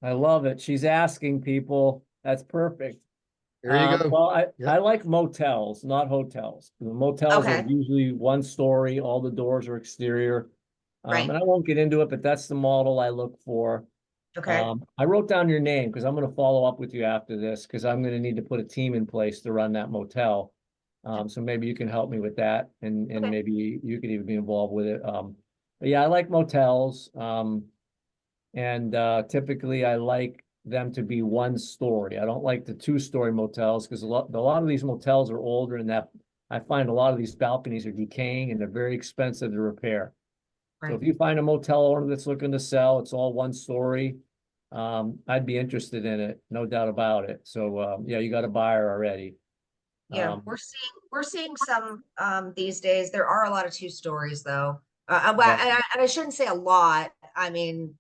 I love it. She's asking people. That's perfect. There you go. Well, I like motels, not hotels. The motels are usually 1 story. All the doors are exterior. Right. And I won't get into it, but that's the model I look for. Okay. I wrote down your name because I'm going to follow up with you after this, because I'm going to need to put a team in place to run that motel. So maybe you can help me with that, and maybe you could even be involved with it. But yeah, I like motels. And typically I like them to be 1 story. I don't like the 2-story motels, because a lot of these motels are older, and that I find a lot of these balconies are decaying and they're very expensive to repair. Right. So if you find a motel owner that's looking to sell, it's all 1 story, I'd be interested in it, no doubt about it. So yeah, you got a buyer already. Yeah, we're seeing some these days. There are a lot of 2 stories though. And I shouldn't say a lot. I mean,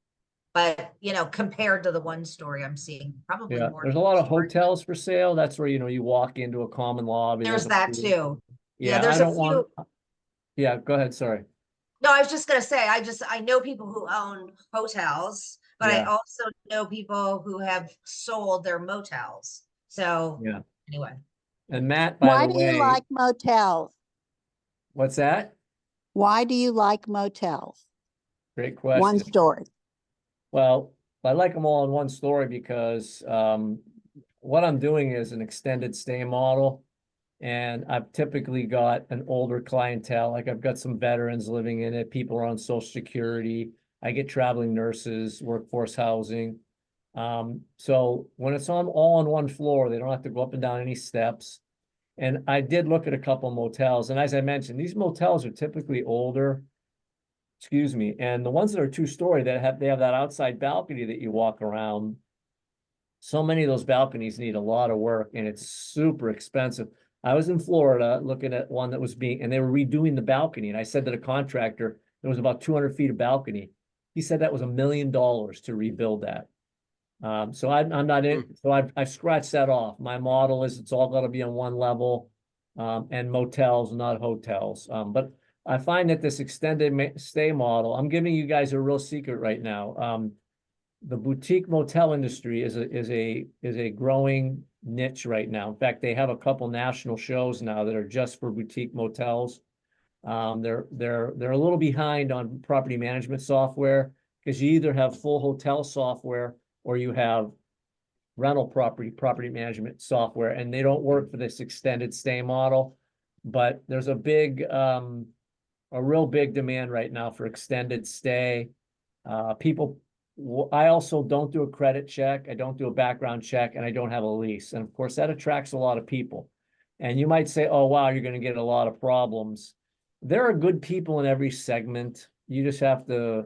but compared to the 1 story, I'm seeing probably more. There's a lot of hotels for sale. That's where you walk into a common lobby. There's that too. Yeah, there's a few. Yeah, go ahead. Sorry. No, I was just gonna say, I know people who own hotels, but I also know people who have sold their motels. So anyway. And Matt, why do you like motels? What's that? Why do you like motels? Great question. 1 story. Well, I like them all in 1 story because what I'm doing is an extended stay model, and I've typically got an older clientele. Like I've got some veterans living in it. People are on Social Security. I get traveling nurses, workforce housing. So when it's all on 1 floor, they don't have to go up and down any steps. And I did look at a couple of motels, and as I mentioned, these motels are typically older. Excuse me. And the ones that are 2-story, they have that outside balcony that you walk around. So many of those balconies need a lot of work, and it's super expensive. I was in Florida looking at one that was and they were redoing the balcony. And I said to the contractor, there was about 200 feet of balcony. He said that was $1 million to rebuild that. So I'm not in. So I've scratched that off. My model is it's all got to be on 1 level, and motels, not hotels. But I find that this extended stay model, I'm giving you guys a real secret right now. The boutique motel industry is a growing niche right now. In fact, they have a couple national shows now that are just for boutique motels. They're a little behind on property management software because you either have full hotel software or you have rental property management software, and they don't work for this extended stay model. But there's a real big demand right now for extended stay. I also don't do a credit check, I don't do a background check, and I don't have a lease. And of course, that attracts a lot of people. And you might say, oh, wow, you're going to get a lot of problems. There are good people in every segment. You just have to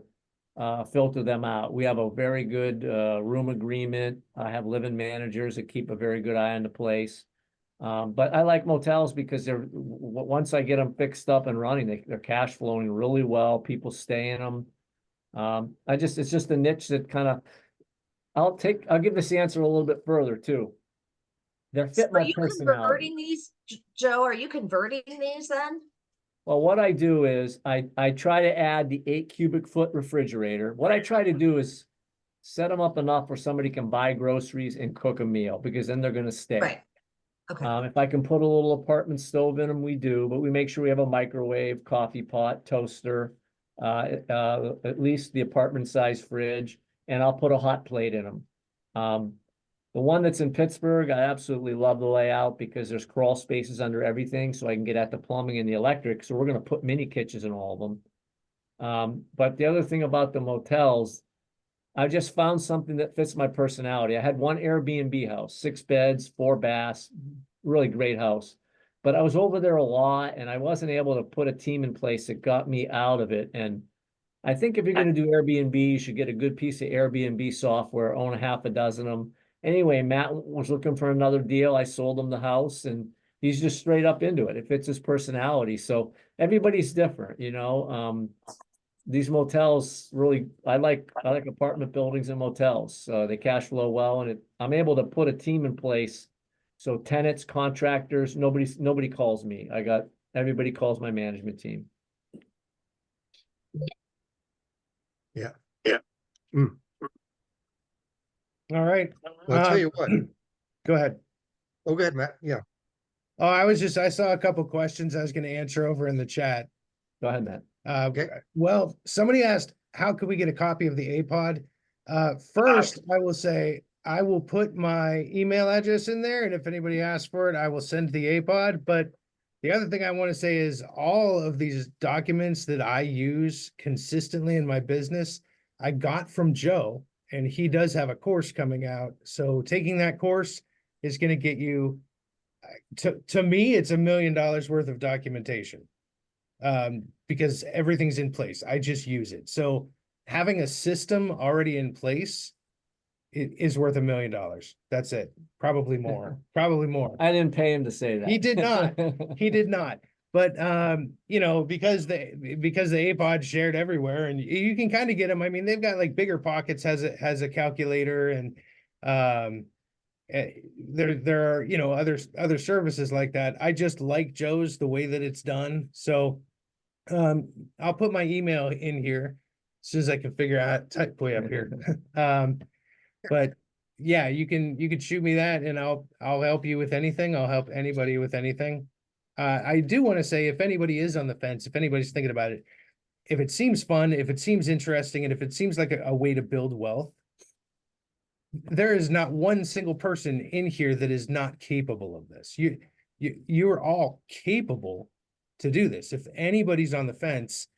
filter them out. We have a very good room agreement. I have live-in managers that keep a very good eye on the place. But I like motels because once I get them fixed up and running, they're cash flowing really well. People stay in them. It's just a niche that kind of, I'll give this answer a little bit further too. They're fit my personality. Are you converting these, Joe? Are you converting these then? Well, what I do is I try to add the 8 cubic foot refrigerator. What I try to do is set them up enough where somebody can buy groceries and cook a meal, because then they're going to stay. Right. Okay. If I can put a little apartment stove in them, we do, but we make sure we have a microwave, coffee pot, toaster, at least the apartment size fridge, and I'll put a hot plate in them. The one that's in Pittsburgh, I absolutely love the layout because there's crawl spaces under everything, so I can get at the plumbing and the electric. So we're going to put mini kitchens in all of them. But the other thing about the motels, I just found something that fits my personality. I had one Airbnb house, 6 beds, 4 baths, really great house. But I was over there a lot and I wasn't able to put a team in place that got me out of it. And I think if you're going to do Airbnb, you should get a good piece of Airbnb software, own a half a dozen of them. Anyway, Matt was looking for another deal. I sold him the house and he's just straight up into it. It fits his personality. So everybody's different, you know. These motels really, I like apartment buildings and motels. They cash flow well, and I'm able to put a team in place. So tenants, contractors, nobody calls me. Everybody calls my management team. Yeah. All right. Well, I'll tell you what. Go ahead. Oh, go ahead, Matt. Yeah. Oh, I saw a couple questions I was going to answer over in the chat. Go ahead, Matt. Okay. Well, somebody asked, how could we get a copy of the APOD? First, I will say, I will put my email address in there, and if anybody asks for it, I will send the APOD. But the other thing I want to say is all of these documents that I use consistently in my business, I got from Joe, and he does have a course coming out. So taking that course is going to get you, to me, it's $1 million worth of documentation. Because everything's in place. I just use it. So having a system already in place, it is worth $1 million. That's it. Probably more. Probably more. I didn't pay him to say that. He did not. He did not. But you know, because the APOD shared everywhere, and you can kind of get them. I mean, they've got like Bigger Pockets has a calculator, and there are, you know, other services like that. I just like Joe's the way that it's done. So I'll put my email in here as soon as I can figure out, type way up here. But yeah, you can shoot me that and I'll help you with anything. I'll help anybody with anything. I do want to say, if anybody is on the fence, if anybody's thinking about it, if it seems fun, if it seems interesting, and if it seems like a way to build wealth, there is not one single person in here that is not capable of this. You're all capable to do this. If anybody's on the fence,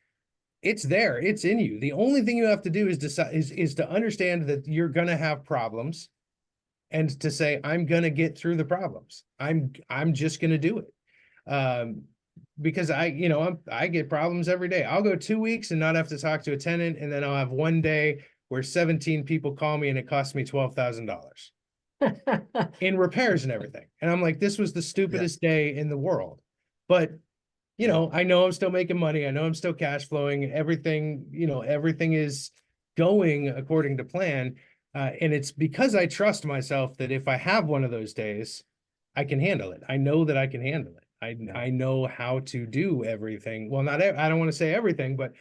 it's there, it's in you. The only thing you have to do is decide is to understand that you're gonna have problems, and to say, I'm gonna get through the problems. I'm just gonna do it. Because I get problems every day. I'll go 2 weeks and not have to talk to a tenant, and then I'll have one day where 17 people call me and it costs me $12,000 in repairs and everything. And I'm like, this was the stupidest day in the world. But you know, I know I'm still making money. I know I'm still cash flowing. Everything is going according to plan. And it's because I trust myself that if I have one of those days, I can handle it. I know that I can handle it. I know how to do everything. Well, I don't want to say everything, but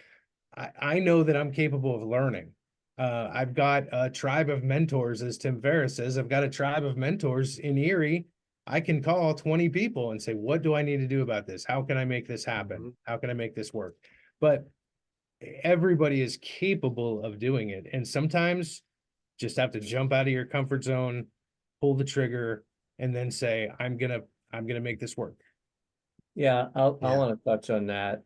I know that I'm capable of learning. I've got a tribe of mentors, as Tim Ferriss says. I've got a tribe of mentors in Erie I can call 20 people and say, what do I need to do about this? How can I make this happen? Mhm. How can I make this work? But everybody is capable of doing it. And sometimes just have to jump out of your comfort zone, pull the trigger, and then say, I'm gonna make this work. Yeah, I want to touch on that.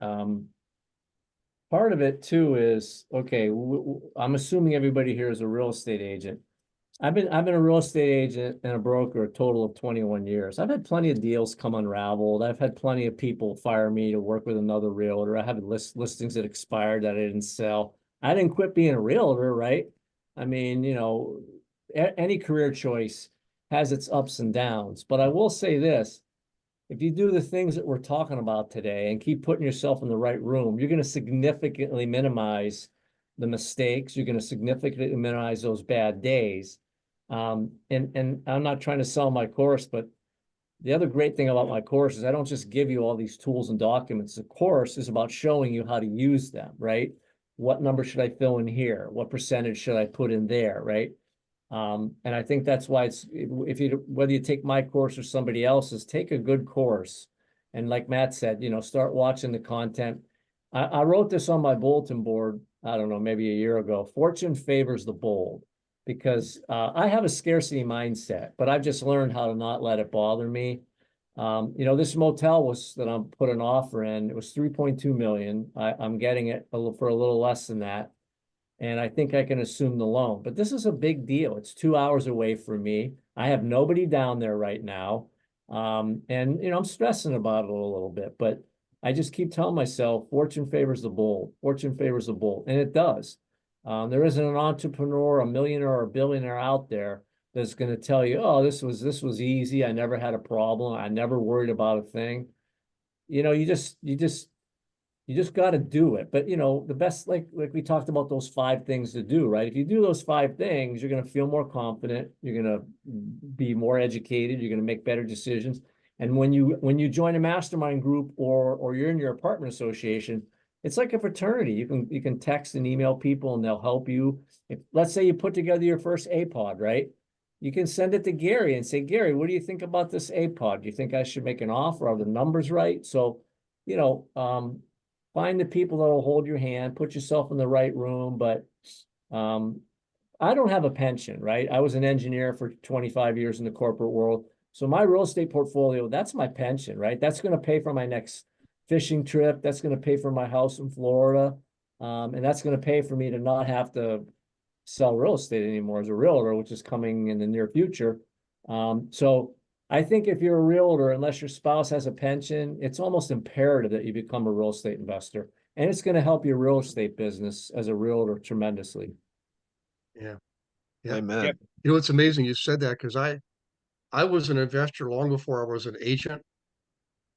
Part of it too is, okay, I'm assuming everybody here is a real estate agent. I've been a real estate agent and a broker a total of 21 years. I've had plenty of deals come unraveled. I've had plenty of people fire me to work with another realtor. I have listings that expired that I didn't sell. I didn't quit being a realtor, right? I mean, you know, any career choice has its ups and downs. But I will say this, if you do the things that we're talking about today and keep putting yourself in the right room, you're going to significantly minimize the mistakes. You're going to significantly minimize those bad days. And I'm not trying to sell my course, but the other great thing about my course is I don't just give you all these tools and documents. The course is about showing you how to use them, right? What number should I fill in here? What percentage should I put in there, right? And I think that's why it's, if you, whether you take my course or somebody else's, take a good course. And like Matt said, you know, start watching the content. I wrote this on my bulletin board, I don't know, maybe a year ago. Fortune favors the bold, because I have a scarcity mindset, but I've just learned how to not let it bother me. You know, this motel was that I'm put an offer in, it was 3.2 million. I'm getting it for a little less than that. And I think I can assume the loan, but this is a big deal. It's 2 hours away from me. I have nobody down there right now. And you know, I'm stressing about it a little bit, but I just keep telling myself, fortune favors the bold, fortune favors the bold. And it does. There isn't an entrepreneur, a millionaire or a billionaire out there that's going to tell you, oh, this was easy. I never had a problem. I never worried about a thing. You know, you just got to do it. But you know, the best, like we talked about those 5 things to do, right? If you do those 5 things, you're going to feel more confident. You're going to be more educated. You're going to make better decisions. And when you join a mastermind group or you're in your apartment association, it's like a fraternity. You can text and email people and they'll help you. If, let's say you put together your first APOD, right? You can send it to Gary and say, Gary, what do you think about this APOD? Do you think I should make an offer? Are the numbers right? So, you know, find the people that will hold your hand, put yourself in the right room. But I don't have a pension, right? I was an engineer for 25 years in the corporate world. So my real estate portfolio, that's my pension, right? That's going to pay for my next fishing trip. That's going to pay for my house in Florida. And that's going to pay for me to not have to sell real estate anymore as a realtor, which is coming in the near future. So I think if you're a realtor, unless your spouse has a pension, it's almost imperative that you become a real estate investor. And it's going to help your real estate business as a realtor tremendously. Yeah. Yeah. Amen. Yep. You know, it's amazing you said that, because I was an investor long before I was an agent.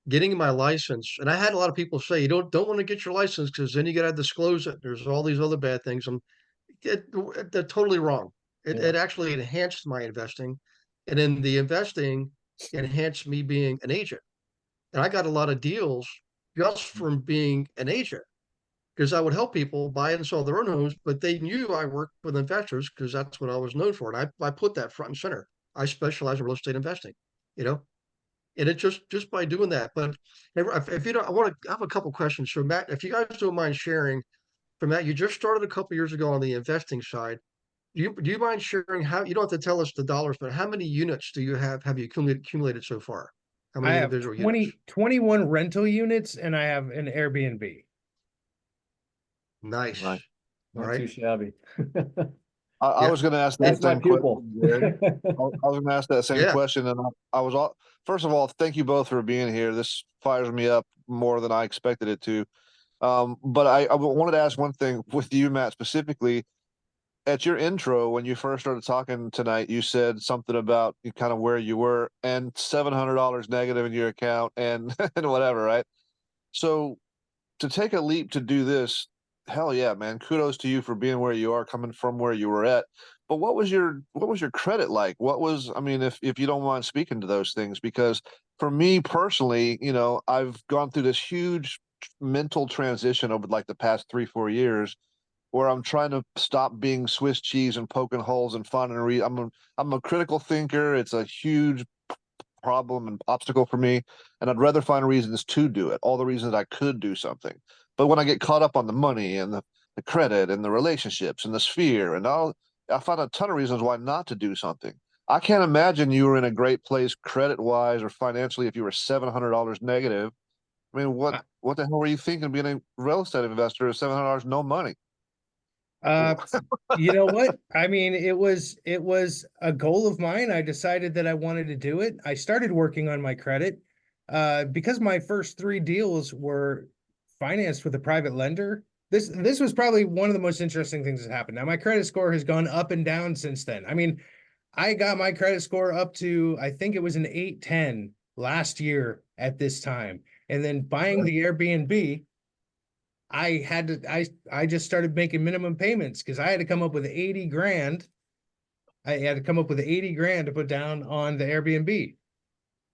Getting my license, and I had a lot of people say, you don't want to get your license because then you got to disclose it. There's all these other bad things. And they're totally wrong. It actually enhanced my investing, and then the investing enhanced me being an agent. And I got a lot of deals just from being an agent, because I would help people buy and sell their own homes, but they knew I worked with investors because that's what I was known for. And I put that front and center. I specialize in real estate investing, you know, and it just by doing that. But if you don't, I have a couple questions. So Matt, if you guys don't mind sharing, for Matt, you just started a couple years ago on the investing side. Do you mind sharing how, you don't have to tell us the dollars, but how many units do you have you accumulated so far? How I many have individual units? 21 rental units and I have an Airbnb. Nice. Right. All Not right. too shabby. I Yeah. was going to ask that That's my same pupil. question, Gary. I was going to ask that same Yeah. question, and I was all, first of all, thank you both for being here. This fires me up more than I expected it to. But I wanted to ask one thing with you, Matt, specifically. At your intro, when you first started talking tonight, you said something about kind of where you were and $700 negative in your account and and whatever, right? So to take a leap to do this, hell yeah, man, kudos to you for being where you are, coming from where you were at. But what was your credit like? What was, I mean, if you don't mind speaking to those things, because for me personally, you know, I've gone through this huge mental transition over like the past 3-4 years, where I'm trying to stop being Swiss cheese and poking holes and finding I'm a critical thinker. It's a huge problem and obstacle for me, and I'd rather find reasons to do it, all the reasons I could do something. But when I get caught up on the money and the credit and the relationships and the sphere and all, I find a ton of reasons why not to do something. I can't imagine you were in a great place credit wise or financially if you were $700 negative. I mean, what the hell were you thinking being a real estate investor with $700 no money? You know what? I mean, it was a goal of mine. I decided that I wanted to do it. I started working on my credit because my first 3 deals were financed with a private lender. This was probably one of the most interesting things that happened. Now, my credit score has gone up and down since then. I mean, I got my credit score up to, I think it was an 810 last year at this time. And then buying the Airbnb, I just started making minimum payments because I had to come up with 80 grand. I had to come up with 80 grand to put down on the Airbnb.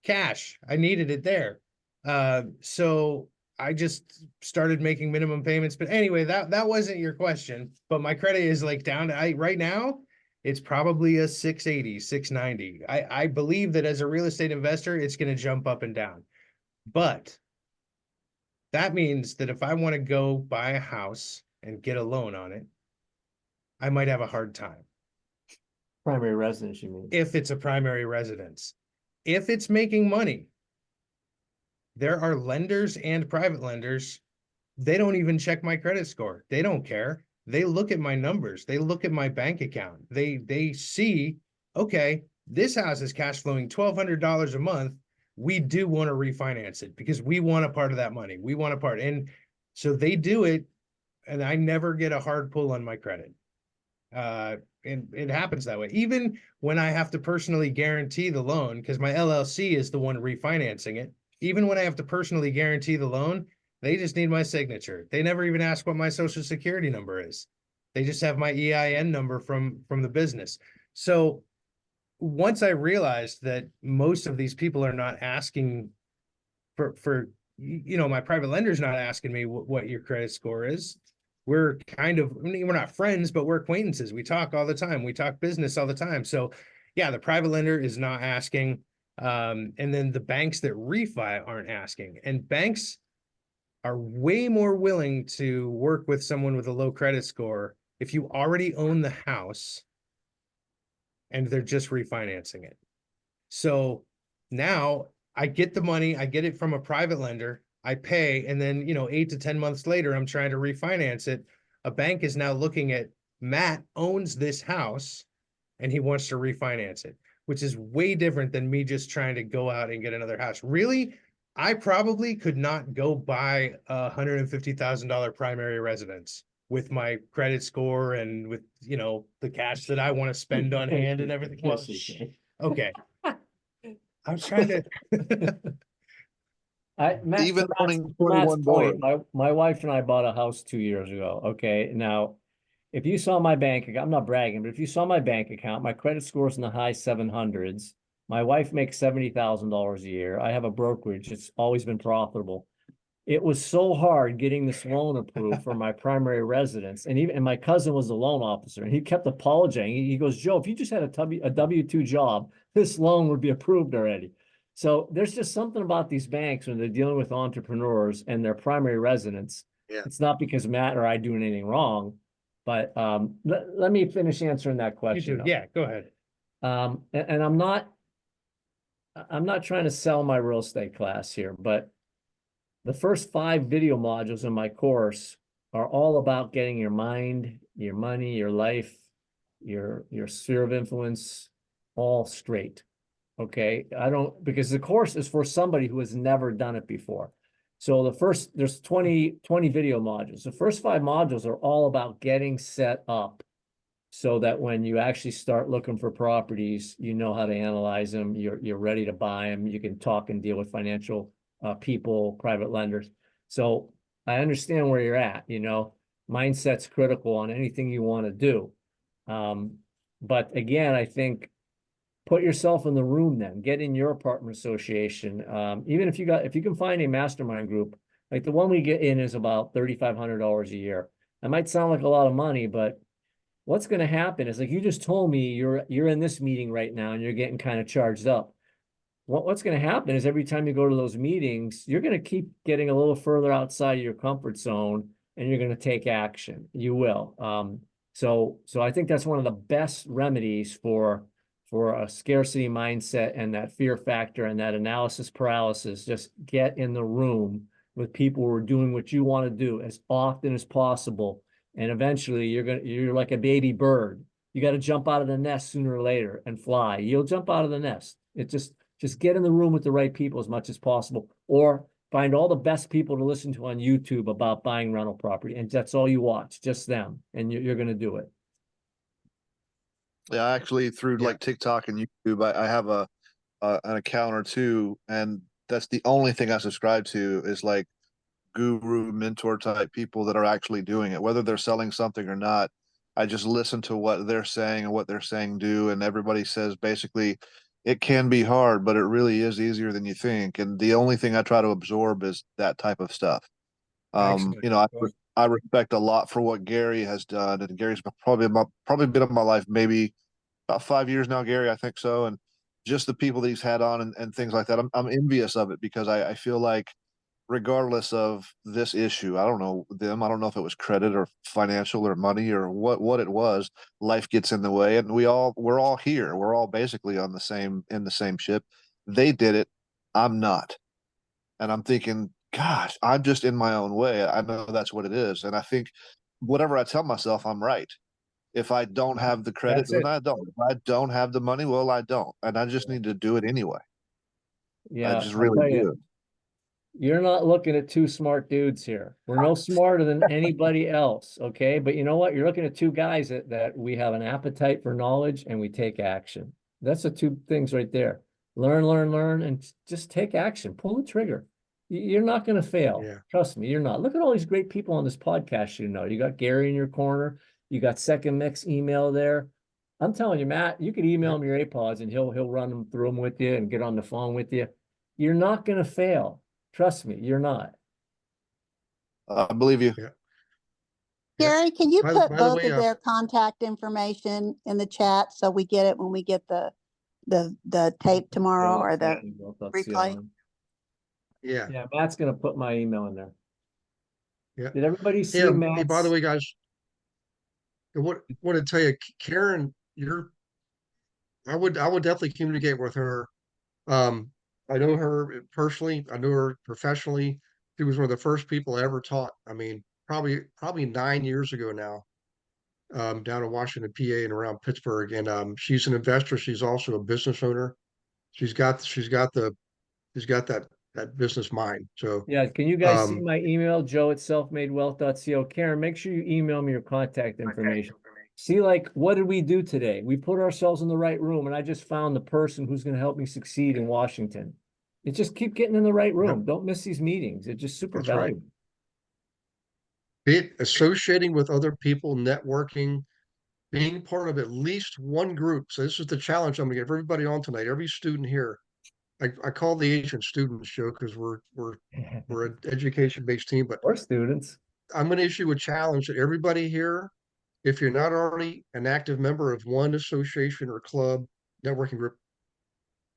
Cash. I needed it there. So I just started making minimum payments. But anyway, that wasn't your question. But my credit is like down to right now, it's probably a 680, 690. I believe that as a real estate investor, it's going to jump up and down. But that means that if I want to go buy a house and get a loan on it, I might have a hard time. Primary residence, you mean? If it's a primary residence. If it's making money, there are lenders and private lenders. They don't even check my credit score. They don't care. They look at my numbers. They look at my bank account. They see, okay, this house is cash flowing $1,200 a month. We do want to refinance it because we want a part of that money. We want a part. And so they do it, and I never get a hard pull on my credit. And it happens that way. Even when I have to personally guarantee the loan, because my LLC is the one refinancing it, even when I have to personally guarantee the loan, they just need my signature. They never even ask what my social security number is. They just have my EIN number from the business. So once I realized that most of these people are not asking for my private lender's not asking me what your credit score is. We're we're not friends, but we're acquaintances. We talk all the time. We talk business all the time. So yeah, the private lender is not asking. And then the banks that refi aren't asking. And banks are way more willing to work with someone with a low credit score if you already own the house and they're just refinancing it. So now I get the money, I get it from a private lender, I pay, and then 8 to 10 months later, I'm trying to refinance it. A bank is now looking at Matt owns this house and he wants to refinance it, which is way different than me just trying to go out and get another house. Really, I probably could not go buy a $150,000 primary residence with my credit score and with the cash that I want to spend on hand and everything. Well, okay. I was trying to even owning 21 doors. My wife and I bought a house 2 years ago. Okay. Now, if you saw my bank account, I'm not bragging, but if you saw my bank account, my credit score is in the high 700s. My wife makes $70,000 a year. I have a brokerage. It's always been profitable. It was so hard getting this loan approved for my primary residence. And my cousin was the loan officer, and he kept apologizing. He goes, Joe, if you just had a W-2 job, this loan would be approved already. So there's just something about these banks when they're dealing with entrepreneurs and their primary residents. Yeah. It's not because Matt or I doing anything wrong, but let me finish answering that question. Yeah, go ahead. And I'm not trying to sell my real estate class here, but the first 5 video modules in my course are all about getting your mind, your money, your life, your sphere of influence all straight. Okay. Because the course is for somebody who has never done it before. So there's 20 video modules. The first 5 modules are all about getting set up so that when you actually start looking for properties, you know how to analyze them. You're ready to buy them. You can talk and deal with financial people, private lenders. So I understand where you're at. Mindset's critical on anything you want to do. But again, I think put yourself in the room then. Get in your apartment association. Even if you can find a mastermind group, like the one we get in is about $3,500 a year. That might sound like a lot of money, but what's going to happen is, like you just told me, you're in this meeting right now and you're getting kind of charged up. what's going to happen is every time you go to those meetings, you're going to keep getting a little further outside of your comfort zone, and you're going to take action. You will. So I think that's one of the best remedies for a scarcity mindset and that fear factor and that analysis paralysis. Just get in the room with people who are doing what you want to do as often as possible. And eventually you're like a baby bird. You got to jump out of the nest sooner or later and fly. You'll jump out of the nest. It just get in the room with the right people as much as possible, or find all the best people to listen to on YouTube about buying rental property. And that's all you watch, just them. And you're going to do it. Yeah, actually through like TikTok and YouTube, I have an account or two, and that's the only thing I subscribe to is like guru mentor type people that are actually doing it, whether they're selling something or not. I just listen to what they're saying and what they're saying do, and everybody says basically it can be hard, but it really is easier than you think. And the only thing I try to absorb is that type of stuff. I respect a lot for what Gary has done, and Gary's probably been in my life maybe about 5 years now, Gary, I think so. And just the people that he's had on and things like that, I'm envious of it, because I feel like regardless of this issue, I don't know them, I don't know if it was credit or financial or money or what it was, life gets in the way, and we're all here, we're all basically in the same ship. They did it, I'm not. And I'm thinking, gosh, I'm just in my own way. I know that's what it is, and I think whatever I tell myself, I'm right. If I don't have the credit, then I don't. If I don't have the money, well, I don't. And I just need to do it anyway. Yeah, I just really do. You're not looking at two smart dudes here. We're no smarter than anybody else, okay? But you know what? You're looking at two guys that we have an appetite for knowledge and we take action. That's the two things right there. Learn, and just take action. Pull the trigger. You're not going to fail. Yeah. Trust me, you're not. Look at all these great people on this podcast. You know, you got Gary in your corner. You got Second Mix email there. I'm telling you, Matt, you could email him your APODs and he'll run them through them with you and get on the phone with you. You're not going to fail. Trust me, you're not. I believe you. Yeah. Gary, can you put both way, of their contact information in the chat so we get it when we get the tape tomorrow or the replay? Yeah. Yeah, Matt's gonna put my email in there. Yeah. Did everybody see Matt's? Hey, by the way, guys, I want to tell you, Karen, I would definitely communicate with her. I know her personally. I know her professionally. She was one of the first people I ever taught. I mean, probably 9 years ago now, down in Washington, PA, and around Pittsburgh. And she's an investor. She's also a business owner. She's got that business mind. So yeah, can you guys see my email, joe@selfmadewealth.co? Karen, make sure you email me your contact information. See, like, what did we do today? We put ourselves in the right room, and I just found the person who's going to help me succeed in Washington. It just keep getting in the right room. Yep. Don't miss these meetings. It's just super valuable. Right. Associating with other people, networking, being part of at least one group. So this is the challenge I'm going to give everybody on tonight. Every student here. I call the Asian students, Joe, because we're an education-based team, but we're students. I'm going to issue a challenge to everybody here. If you're not already an active member of one association or club, networking group,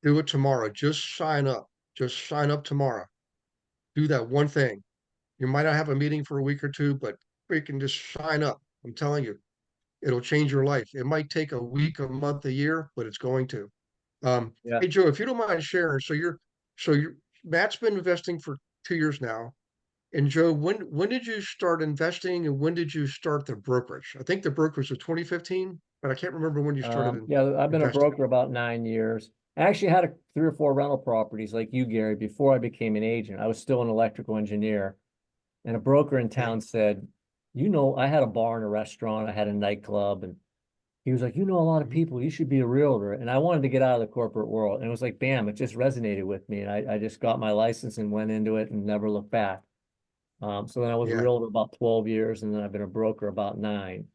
do it tomorrow. Just sign up. Just sign up tomorrow. Do that one thing. You might not have a meeting for a week or two, but you can just sign up. I'm telling you, it'll change your life. It might take a week, a month, a year, but it's going to. Hey Joe, if you don't mind sharing, so Matt's been investing for 2 years now. And Joe, when did you start investing and when did you start the brokerage? I think the brokerage was 2015, but I can't remember when you started. Yeah, I've been investing. a broker about 9 years. I actually had 3 or 4 rental properties like you, Gary, before I became an agent. I was still an electrical engineer. And a broker in town said, you know, I had a bar and a restaurant, I had a nightclub, and he was like, you know, a lot of people, you should be a realtor. And I wanted to get out of the corporate world. And it was like, bam, it just resonated with me. And I just got my license and went into it and never looked back. So then I was a realtor about 12 years, and then I've been a broker about 9.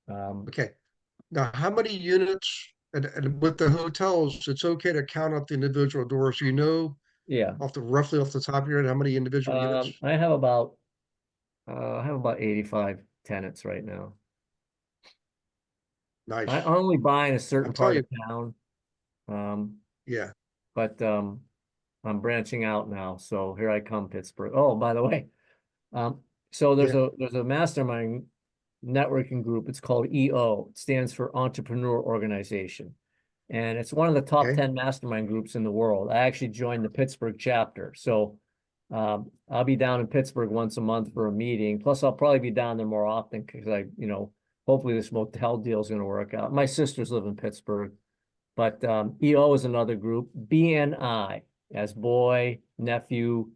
Okay. Now, how many units, and with the hotels, it's okay to count up the individual doors. You know, roughly off the top of your head, how many individual units? I have about 85 tenants right now. Nice. I only buy in a certain part of town. Yeah. but I'm branching out now. So here I come, Pittsburgh. Oh, by the way, so there's a mastermind networking group. It's called EO. It stands for Entrepreneur Organization. And it's one of the top 10 mastermind groups in the world. I actually joined the Pittsburgh chapter. So I'll be down in Pittsburgh once a month for a meeting. Plus, I'll probably be down there more often because hopefully this motel deal is going to work out. My sisters live in Pittsburgh, but EO is another group. BNI, as boy, nephew,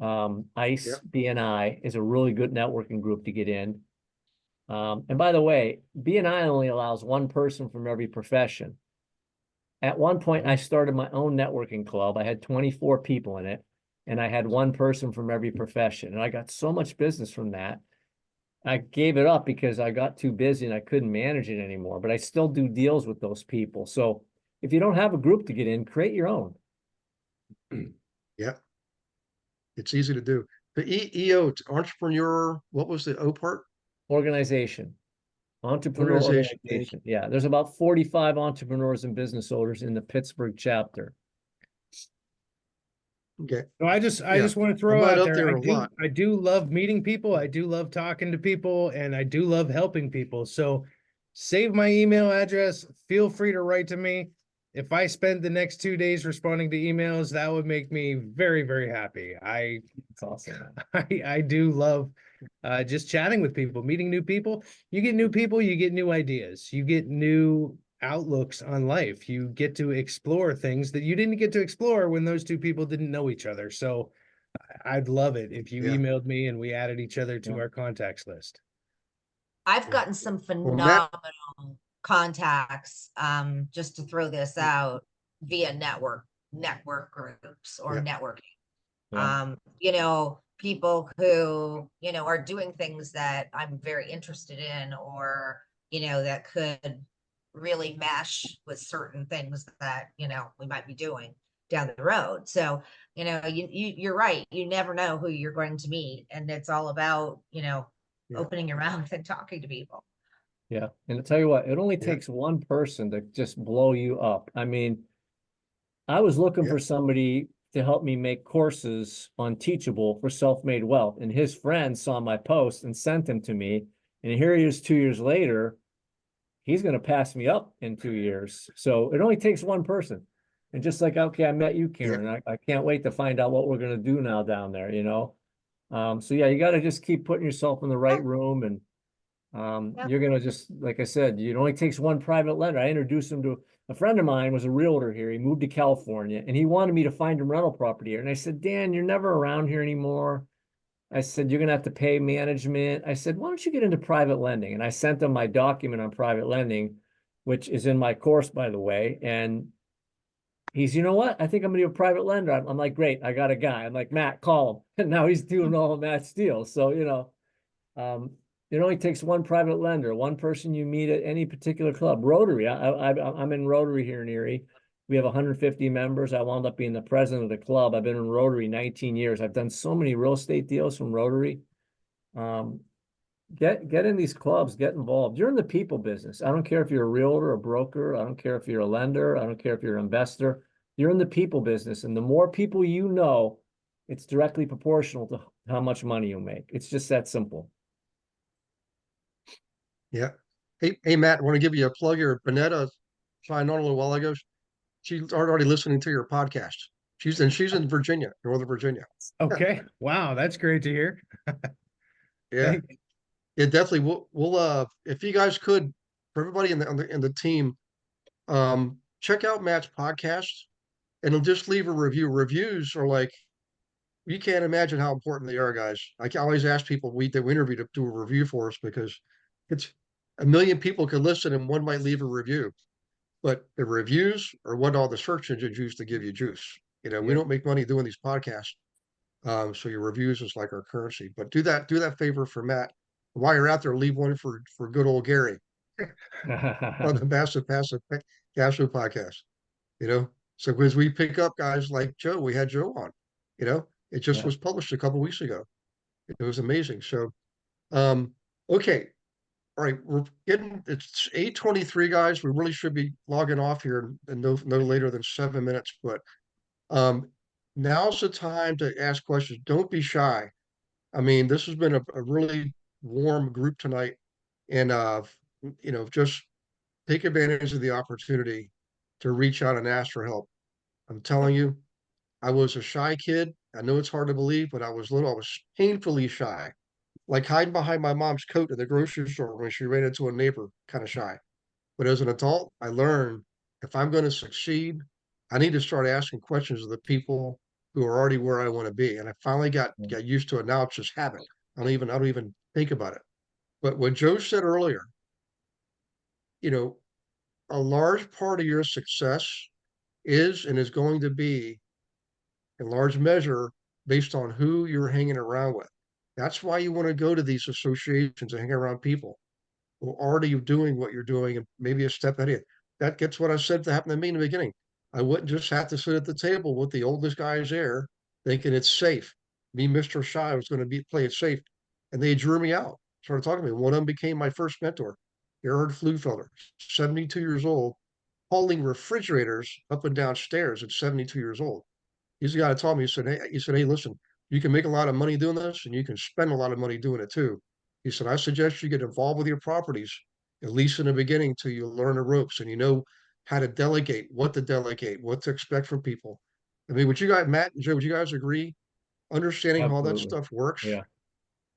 ICE, BNI is a really good networking group to get in. And by the way, BNI only allows one person from every profession. At one point, I started my own networking club. I had 24 people in it, and I had one person from every profession. And I got so much business from that. I gave it up because I got too busy and I couldn't manage it anymore. But I still do deals with those people. So if you don't have a group to get in, create your own. Yeah. It's easy to do. The EO, entrepreneur, what was the O part? Organization. Entrepreneur organization. Yeah, there's about 45 entrepreneurs and business owners in the Pittsburgh chapter. Okay. So I just want to throw out there, I do love meeting people. I do love talking to people, and I do love helping people. So save my email address. Feel free to write to me. If I spend the next 2 days responding to emails, that would make me very, very happy. That's awesome. I do love just chatting with people, meeting new people. You get new people, you get new ideas, you get new outlooks on life. You get to explore things that you didn't get to explore when those two people didn't know each other. So I'd love it if you emailed me and we added each other to our contacts list. I've gotten some phenomenal contacts, just to throw this out, via network groups or networking. People who, are doing things that I'm very interested in, or, that could really mesh with certain things that, we might be doing down the road. So, you're right. You never know who you're going to meet. And it's all about, opening your mouth and talking to people. Yeah. And I'll tell you what, it only takes one person to just blow you up. I mean, I was looking for somebody to help me make courses on Teachable for self-made wealth. And his friend saw my post and sent him to me. And here he is 2 years later. He's going to pass me up in 2 years. So it only takes one person. And just like, okay, I met you, Karen. I can't wait to find out what we're going to do now down there, So yeah, you got to just keep putting yourself in the right room. And you're going to just, like I said, it only takes one private lender. I introduced him to a friend of mine, was a realtor here. He moved to California and he wanted me to find him rental property here. And I said, Dan, you're never around here anymore. I said, you're going to have to pay management. I said, why don't you get into private lending? And I sent him my document on private lending, which is in my course, by the way. And he's, you know what? I think I'm going to do a private lender. I'm like, great. I got a guy. I'm like, Matt, call him. And now he's doing all of Matt's deals. So, it only takes one private lender, one person you meet at any particular club. Rotary. I'm in Rotary here in Erie. We have 150 members. I wound up being the president of the club. I've been in Rotary 19 years. I've done so many real estate deals from Rotary. Get in these clubs, get involved. You're in the people business. I don't care if you're a realtor, a broker. I don't care if you're a lender. I don't care if you're an investor. You're in the people business. And the more people you know, it's directly proportional to how much money you make. It's just that simple. Yeah. Hey, Matt, I want to give you a plug here. Bonetta signed on a little while ago. She's already listening to your podcast. She's in Virginia, Northern Virginia. Okay. Wow. That's great to hear. Yeah. Yeah, definitely. We'll if you guys could, for everybody in the team, check out Matt's podcast and just leave a review. Reviews are like, you can't imagine how important they are, guys. I can always ask people that we interview to do a review for us, because it's 1 million people can listen and one might leave a review. But the reviews are what all the search engines use to give you juice. We don't make money doing these podcasts. So your reviews is like our currency. But do that favor for Matt. While you're out there, leave one for good old Gary on the Massive Passive Cash Flow podcast. So as we pick up guys like Joe, we had Joe on. It just was published a couple weeks ago. It was amazing. So, okay. All right, it's 8:23, guys. We really should be logging off here in no later than 7 minutes. But Now's the time to ask questions. Don't be shy. I mean, this has been a really warm group tonight, and just take advantage of the opportunity to reach out and ask for help. I'm telling you, I was a shy kid. I know it's hard to believe, but I was little. I was painfully shy, like hiding behind my mom's coat at the grocery store when she ran into a neighbor, kind of shy. But as an adult, I learned if I'm going to succeed, I need to start asking questions of the people who are already where I want to be. And I finally got used to it. Now it's just habit. I don't even think about it. But what Joe said earlier, you know, a large part of your success is and is going to be in large measure based on who you're hanging around with. That's why you want to go to these associations and hang around people who are already doing what you're doing and maybe a step ahead of you. That gets what I said to happen to me in the beginning. I wouldn't just have to sit at the table with the oldest guys there thinking it's safe. Me, Mr. Shy, was going to play it safe. And they drew me out, started talking to me. One of them became my first mentor, Gerhard Flufelder, 72 years old, hauling refrigerators up and down stairs at 72 years old. He's the guy that taught me. He said, hey, listen, you can make a lot of money doing this, and you can spend a lot of money doing it too. He said, I suggest you get involved with your properties, at least in the beginning, till you learn the ropes and you know how to delegate, what to expect from people. I mean, would you guys, Matt and Joe, would you guys agree? Understanding how all that Absolutely. stuff works. Yeah.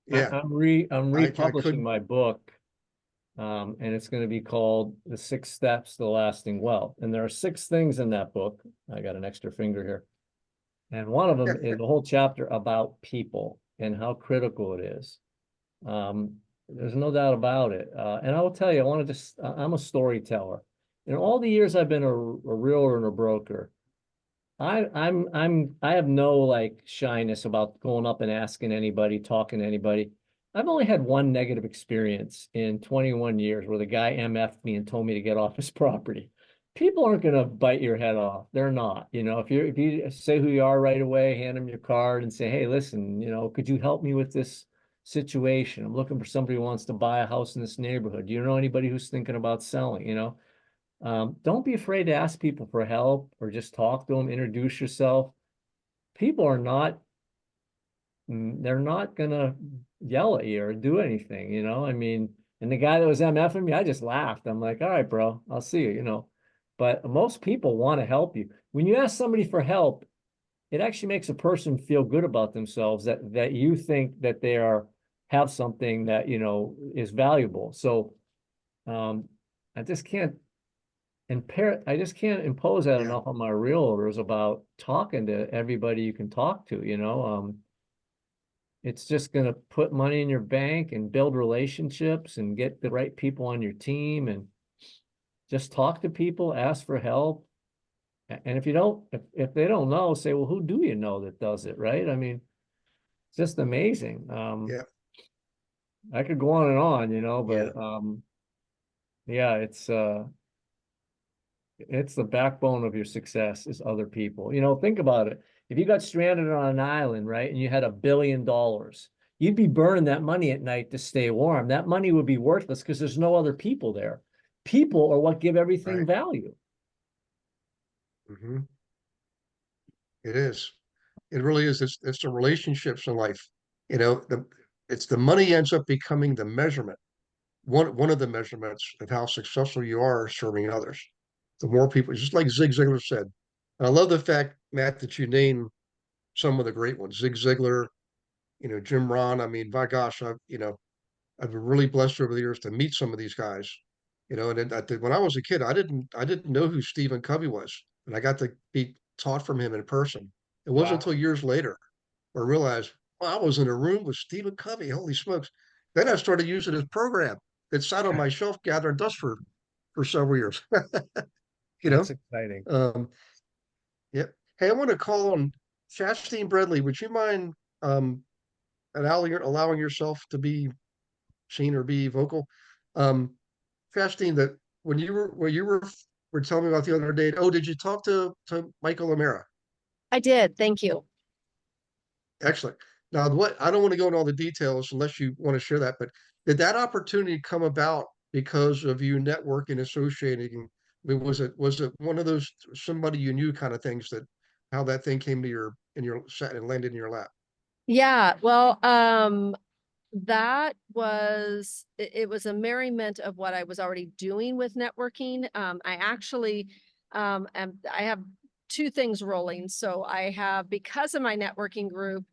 Yeah. I'm I republishing couldn't. my book, and it's going to be called The 6 Steps to Lasting Wealth. And there are 6 things in that book. I got an extra finger here. And one of them is the whole chapter about people and how critical it is. There's no doubt about it. And I will tell you, I'm a storyteller. In all the years I've been a realtor and a broker, I have no like shyness about going up and asking anybody, talking to anybody. I've only had one negative experience in 21 years where the guy MF'd me and told me to get off his property. People aren't going to bite your head off. They're not. If you say who you are right away, hand them your card and say, hey, listen, could you help me with this situation? I'm looking for somebody who wants to buy a house in this neighborhood. Do you know anybody who's thinking about selling? Don't be afraid to ask people for help or just talk to them, introduce yourself. People are not, they're not gonna yell at you or do anything, I mean, and the guy that was MFing me, I just laughed. I'm like, all right, bro, I'll see you, but most people want to help you. When you ask somebody for help, it actually makes a person feel good about themselves that you think that they have something that, is valuable. So, I just can't impose that enough on my realtors about talking to everybody you can talk to, it's just going to put money in your bank and build relationships and get the right people on your team and just talk to people, ask for help. And if they don't know, say, well, who do you know that does it? Right. I mean, it's just amazing. Yeah. I could go on and on, but yeah, it's the backbone of your success is other people. Think about it. If you got stranded on an island, right, and you had $1 billion, you'd be burning that money at night to stay warm. That money would be worthless because there's no other people there. People are what give everything value. Mm-hmm. It is. It really is. It's the relationships in life. It's the money ends up becoming the measurement. One of the measurements of how successful you are serving others. The more people, just like Zig Ziglar said. And I love the fact, Matt, that you name some of the great ones. Zig Ziglar, Jim Rohn. I mean, by gosh, I've been really blessed over the years to meet some of these guys. And when I was a kid, I didn't know who Stephen Covey was, and I got to be taught from him in person. It wasn't until years later where I realized, well, I was in a room with Stephen Covey. Holy smokes! Then I started using his program that sat on my shelf gathering dust for several years. That's exciting. Yep. Hey, I want to call on Chastine Bradley. Would you mind allowing yourself to be seen or be vocal? Chastine, that when you were telling me about the other day. Oh, did you talk to Michael O'Mara? I did. Thank you. Excellent. Now, I don't want to go into all the details unless you want to share that, but did that opportunity come about because of you networking, associating? I mean, was it one of those somebody you knew kind of things that how that thing came to your set and landed in your lap. Yeah, well, that was it was a merriment of what I was already doing with networking. I actually I have two things rolling. So I have, because of my networking group,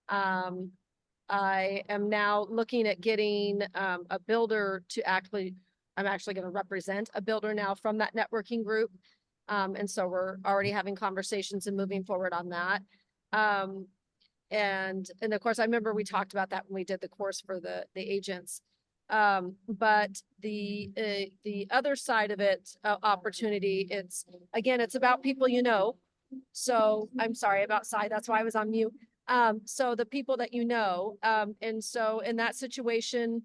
I am now looking at getting a builder to I'm actually going to represent a builder now from that networking group. And so we're already having conversations and moving forward on that. And of course, I remember we talked about that when we did the course for the agents. But the other side of it, opportunity, it's about people you know. So I'm sorry about side. That's why I was on mute. So the people that you know, and so in that situation,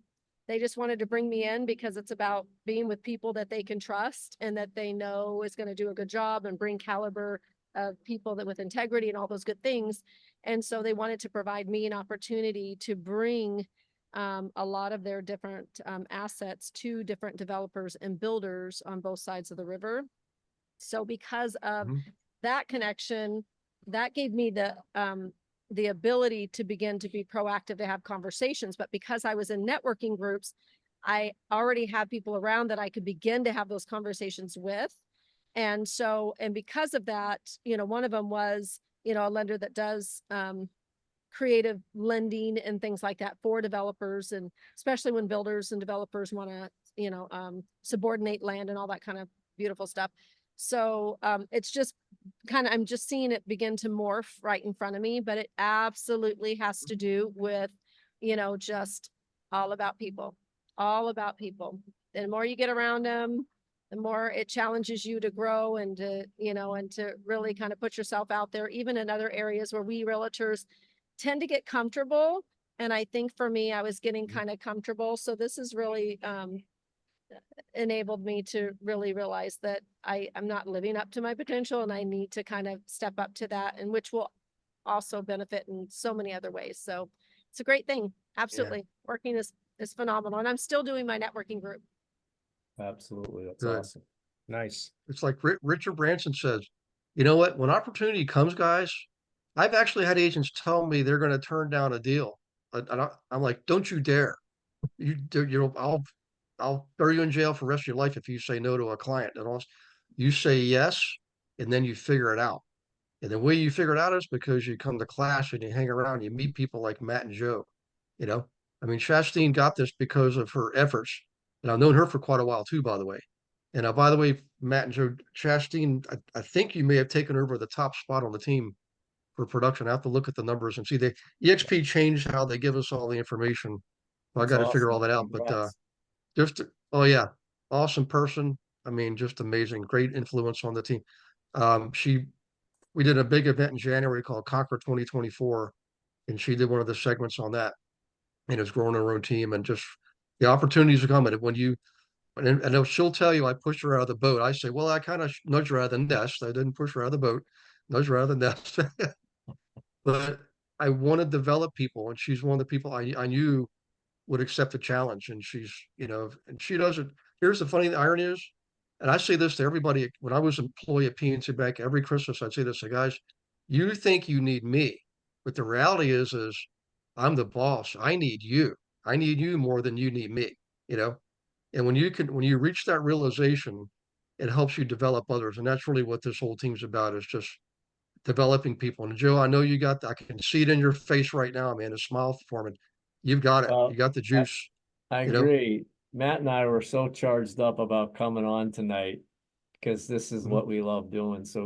they just wanted to bring me in because it's about being with people that they can trust and that they know is going to do a good job and bring caliber of people that with integrity and all those good things. And so they wanted to provide me an opportunity to bring a lot of their different assets to different developers and builders on both sides of the river. So because of that connection, that gave me the ability to begin to be proactive, to have conversations. But because I was in networking groups, I already had people around that I could begin to have those conversations with. And so, and because of that, one of them was, a lender that does creative lending and things like that for developers, and especially when builders and developers want to, subordinate land and all that kind of beautiful stuff. So it's just I'm just seeing it begin to morph right in front of me, but it absolutely has to do with, just all about people, all about people. The more you get around them, the more it challenges you to grow and to, and to really kind of put yourself out there, even in other areas where we realtors tend to get comfortable. And I think for me, I was getting kind of comfortable. So this has really enabled me to really realize that I'm not living up to my potential, and I need to kind of step up to that, and which will also benefit in so many other ways. So it's a great thing. Absolutely. Yeah. Working is phenomenal. And I'm still doing my networking group. Absolutely. That's good. Awesome. Nice. It's like Richard Branson says, you know what, when opportunity comes, guys, I've actually had agents tell me they're going to turn down a deal. I'm like, don't you dare. I'll throw you in jail for the rest of your life if you say no to a client. And also, you say yes, and then you figure it out. And the way you figure it out is because you come to class and you hang around, you meet people like Matt and Joe. I mean, Chastine got this because of her efforts. And I've known her for quite a while too, by the way. And by the way, Matt and Joe, Chastine, I think you may have taken over the top spot on the team for production. I have to look at the numbers and see. The EXP changed how they give us all the information. So I got to figure all that out. Congrats. But oh yeah, awesome person. I mean, just amazing, great influence on the team. We did a big event in January called Conquer 2024, and she did one of the segments on that, and it's growing her own team, and just the opportunities are coming. And she'll tell you, I pushed her out of the boat. I say, well, I kind of nudged her out of the nest. I didn't push her out of the boat, nudged her out of the nest. But I want to develop people, and she's one of the people I knew would accept the challenge. And she's, and she does it. Here's the funny irony is, and I say this to everybody, when I was employee at PNC Bank, every Christmas, I'd say this, guys, you think you need me, but the reality is I'm the boss. I need you. I need you more than you need me, And when you reach that realization, it helps you develop others. And that's really what this whole team's about, is just developing people. And Joe, I know I can see it in your face right now, man. A smile for me. You've got it. You got the juice. I agree. Matt and I were so charged up about coming on tonight because this is what we love doing. So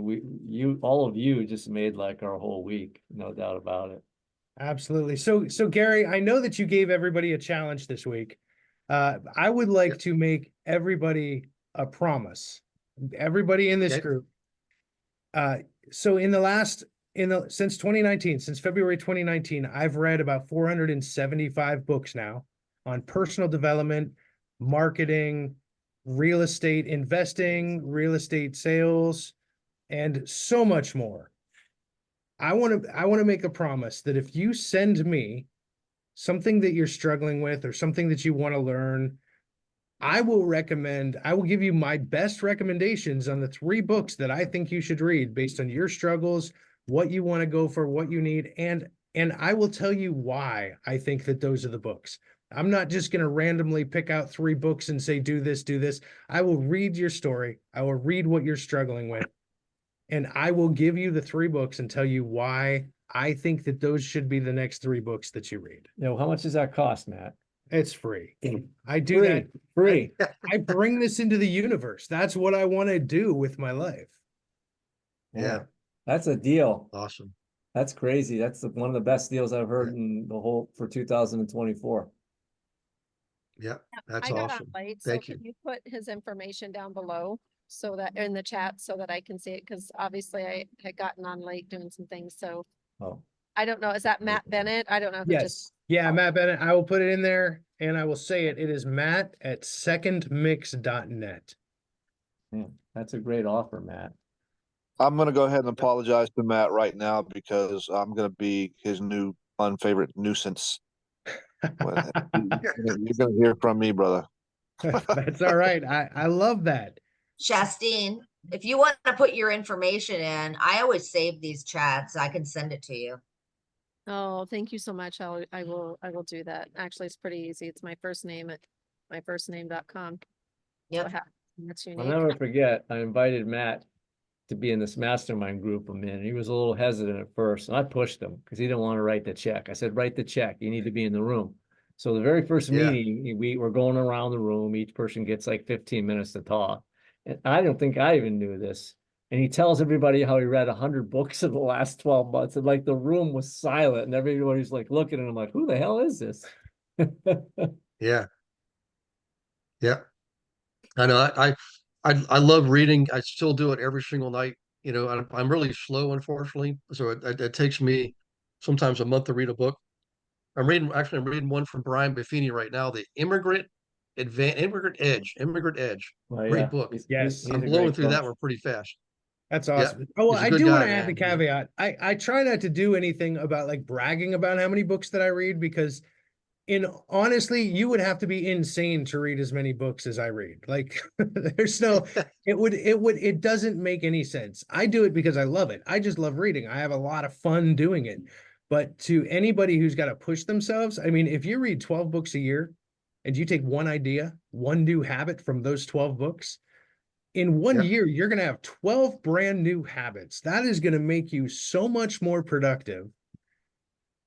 all of you just made like our whole week, no doubt about it. Absolutely. So Gary, I know that you gave everybody a challenge this week. I would like to make everybody a promise. Everybody in this group. So since 2019, since February 2019, I've read about 475 books now on personal development, marketing, real estate investing, real estate sales, and so much more. I want to make a promise that if you send me something that you're struggling with or something that you want to learn, I will give you my best recommendations on the 3 books that I think you should read based on your struggles, what you want to go for, what you need, and I will tell you why I think that those are the books. I'm not just going to randomly pick out 3 books and say, do this, do this. I will read your story. I will read what you're struggling with, and I will give you the 3 books and tell you why I think that those should be the next 3 books that you read. You know, how much does that cost, Matt? It's free. I do that. Free. I bring this into the universe. That's what I want to do with my life. Yeah. That's a deal. Awesome. That's crazy. That's one of the best deals I've heard in the whole for 2024. Yeah, that's I got awesome. on late, Thank so you. can you put his information down below so that in the chat so that I can see it? Because obviously I had gotten on late doing some things. So I don't know. Is that Matt Bennett? I don't know if it just Yeah, Matt Bennett. I will put it in there and I will say it. It is Matt at secondmix.net. That's a great offer, Matt. I'm going to go ahead and apologize to Matt right now because I'm going to be his new unfavorite nuisance. You're going to hear from me, brother. That's all right. I love that. Shastine, if you want to put your information in, I always save these chats. I can send it to you. Oh, thank you so much. I will do that. Actually, it's pretty easy. It's my first name at myfirstname.com. Yep. So that's unique. I'll never forget, I invited Matt to be in this mastermind group I'm in. He was a little hesitant at first, and I pushed him because he didn't want to write the check. I said, write the check. You need to be in the room. So the very first meeting, we were going around the room. Each person gets like 15 minutes to talk. And I don't think I even knew this. And he tells everybody how he read 100 books in the last 12 months. And like the room was silent and everybody's like looking at him like, who the hell is this? Yeah. Yeah. I know. I love reading. I still do it every single night. You know, I'm really slow, unfortunately. So it takes me sometimes a month to read a book. I'm reading one from Brian Buffini right now, The Immigrant Edge. Well, Great yeah. book. He's I'm a blowing great through that coach. one pretty fast. That's awesome. Yeah, Oh, well, he's a I good do want guy, to add the man. caveat. I try not to do anything about like bragging about how many books that I read because honestly, you would have to be insane to read as many books as I read. Like there's no, it doesn't make any sense. I do it because I love it. I just love reading. I have a lot of fun doing it. But to anybody who's got to push themselves, I mean, if you read 12 books a year and you take one idea, one new habit from those 12 books, in 1 year, you're going to have 12 brand new habits. That is going to make you so much more productive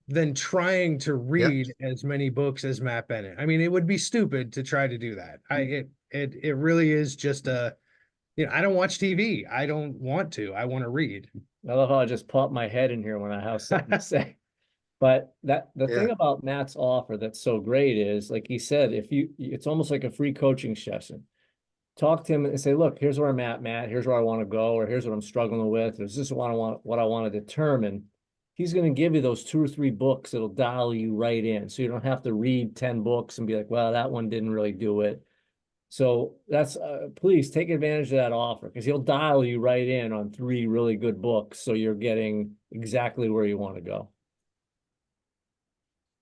than trying to read as many books as Matt Bennett. I mean, it would be stupid to try to do that. It really is just I don't watch TV. I don't want to. I want to read. I love how I just pop my head in here when I have something to say. But the thing about Matt's offer that's so great is, like he said, it's almost like a free coaching session. Talk to him and say, look, here's where I'm at, Matt. Here's where I want to go, or here's what I'm struggling with. Or this is what I want to determine. He's going to give you those 2 or 3 books that'll dial you right in. So you don't have to read 10 books and be like, well, that one didn't really do it. So that's please take advantage of that offer because he'll dial you right in on 3 really good books. So you're getting exactly where you want to go.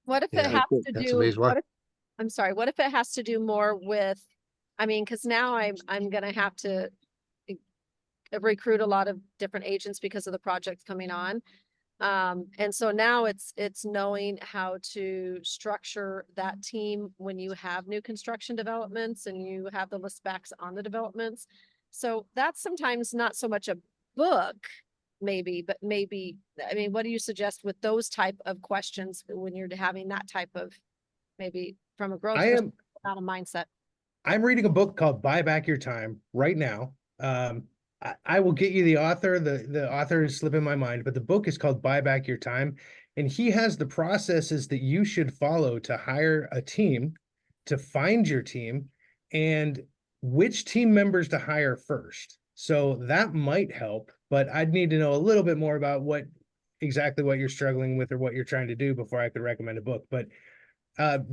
What if it has to do, I'm sorry, what if it has to do more with, I mean, because now I'm going to have to recruit a lot of different agents because of the projects coming on. And so now it's knowing how to structure that team when you have new construction developments and you have the list backs on the developments. So that's sometimes not so much a book, maybe, but maybe, I mean, what do you suggest with those type of questions when you're having that type of, maybe from a growth perspective, not a mindset? I'm reading a book called Buy Back Your Time right now. I will get you the author. The author is slipping my mind, but the book is called Buy Back Your Time. And he has the processes that you should follow to hire a team, to find your team, and which team members to hire first. So that might help, but I'd need to know a little bit more about exactly what you're struggling with or what you're trying to do before I could recommend a book. But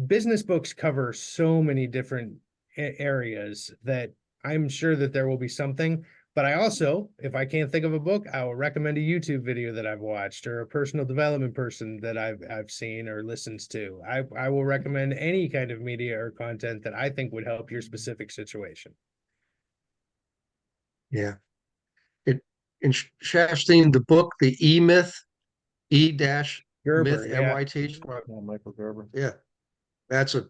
business books cover so many different areas that I'm sure that there will be something. But I also, if I can't think of a book, I will recommend a YouTube video that I've watched or a personal development person that I've seen or listened to. I will recommend any kind of media or content that I think would help your specific situation. Yeah. In Shafstein, the book, the E-Myth, E-Myth, Yeah. MIT. Michael Gerber. Yeah. That's a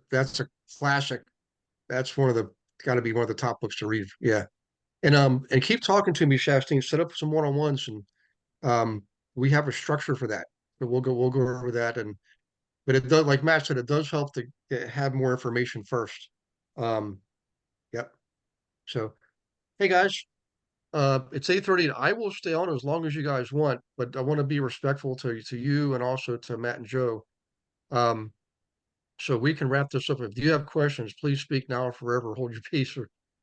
classic. That's one of the got to be one of the top books to read. Yeah. And keep talking to me, Shafstein. Set up some one-on-ones, and we have a structure for that. So we'll go over that. But it does, like Matt said, it does help to have more information first. Yep. So hey guys, it's 8:30, and I will stay on as long as you guys want, but I want to be respectful to you and also to Matt and Joe. So we can wrap this up. If you have questions, please speak now or forever hold your peace,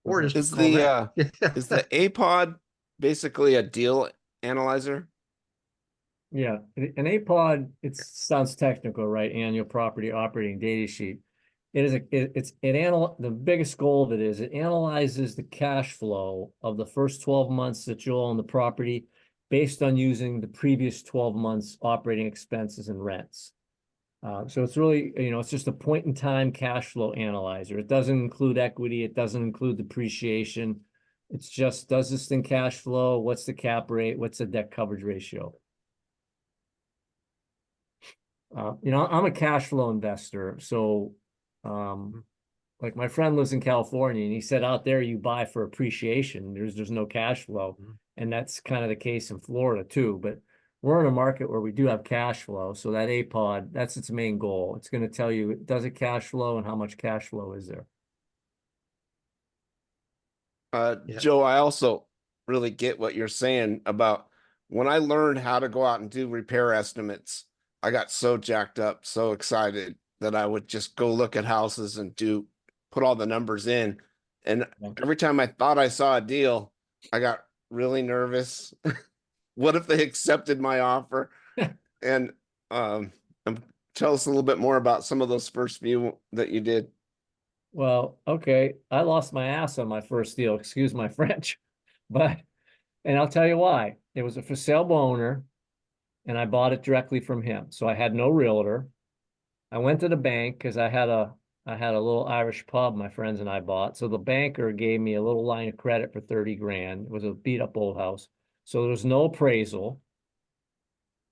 or just Is call Matt. is the APOD basically a deal analyzer? Yeah, an APOD, it sounds technical, right? Annual property operating data sheet. It is the biggest goal of it is it analyzes the cash flow of the first 12 months that you'll own the property based on using the previous 12 months operating expenses and rents. So it's really, it's just a point in time cash flow analyzer. It doesn't include equity. It doesn't include depreciation. It's just, does this thing cash flow? What's the cap rate? What's the debt coverage ratio? I'm a cash flow investor. So, like my friend lives in California and he said out there you buy for appreciation. There's no cash flow. And that's kind of the case in Florida too. But we're in a market where we do have cash flow. So that APOD, that's its main goal. It's going to tell you, does it cash flow and how much cash flow is there? Joe, I also really get what you're saying about when I learned how to go out and do repair estimates. I got so jacked up, so excited that I would just go look at houses and put all the numbers in. And every time I thought I saw a deal, I got really nervous. What if they accepted my offer? And tell us a little bit more about some of those first few that you did. Well, okay. I lost my ass on my first deal, excuse my French, and I'll tell you why. It was a for sale owner and I bought it directly from him. So I had no realtor. I went to the bank because I had a little Irish pub my friends and I bought. So the banker gave me a little line of credit for 30 grand. It was a beat up old house. So there was no appraisal.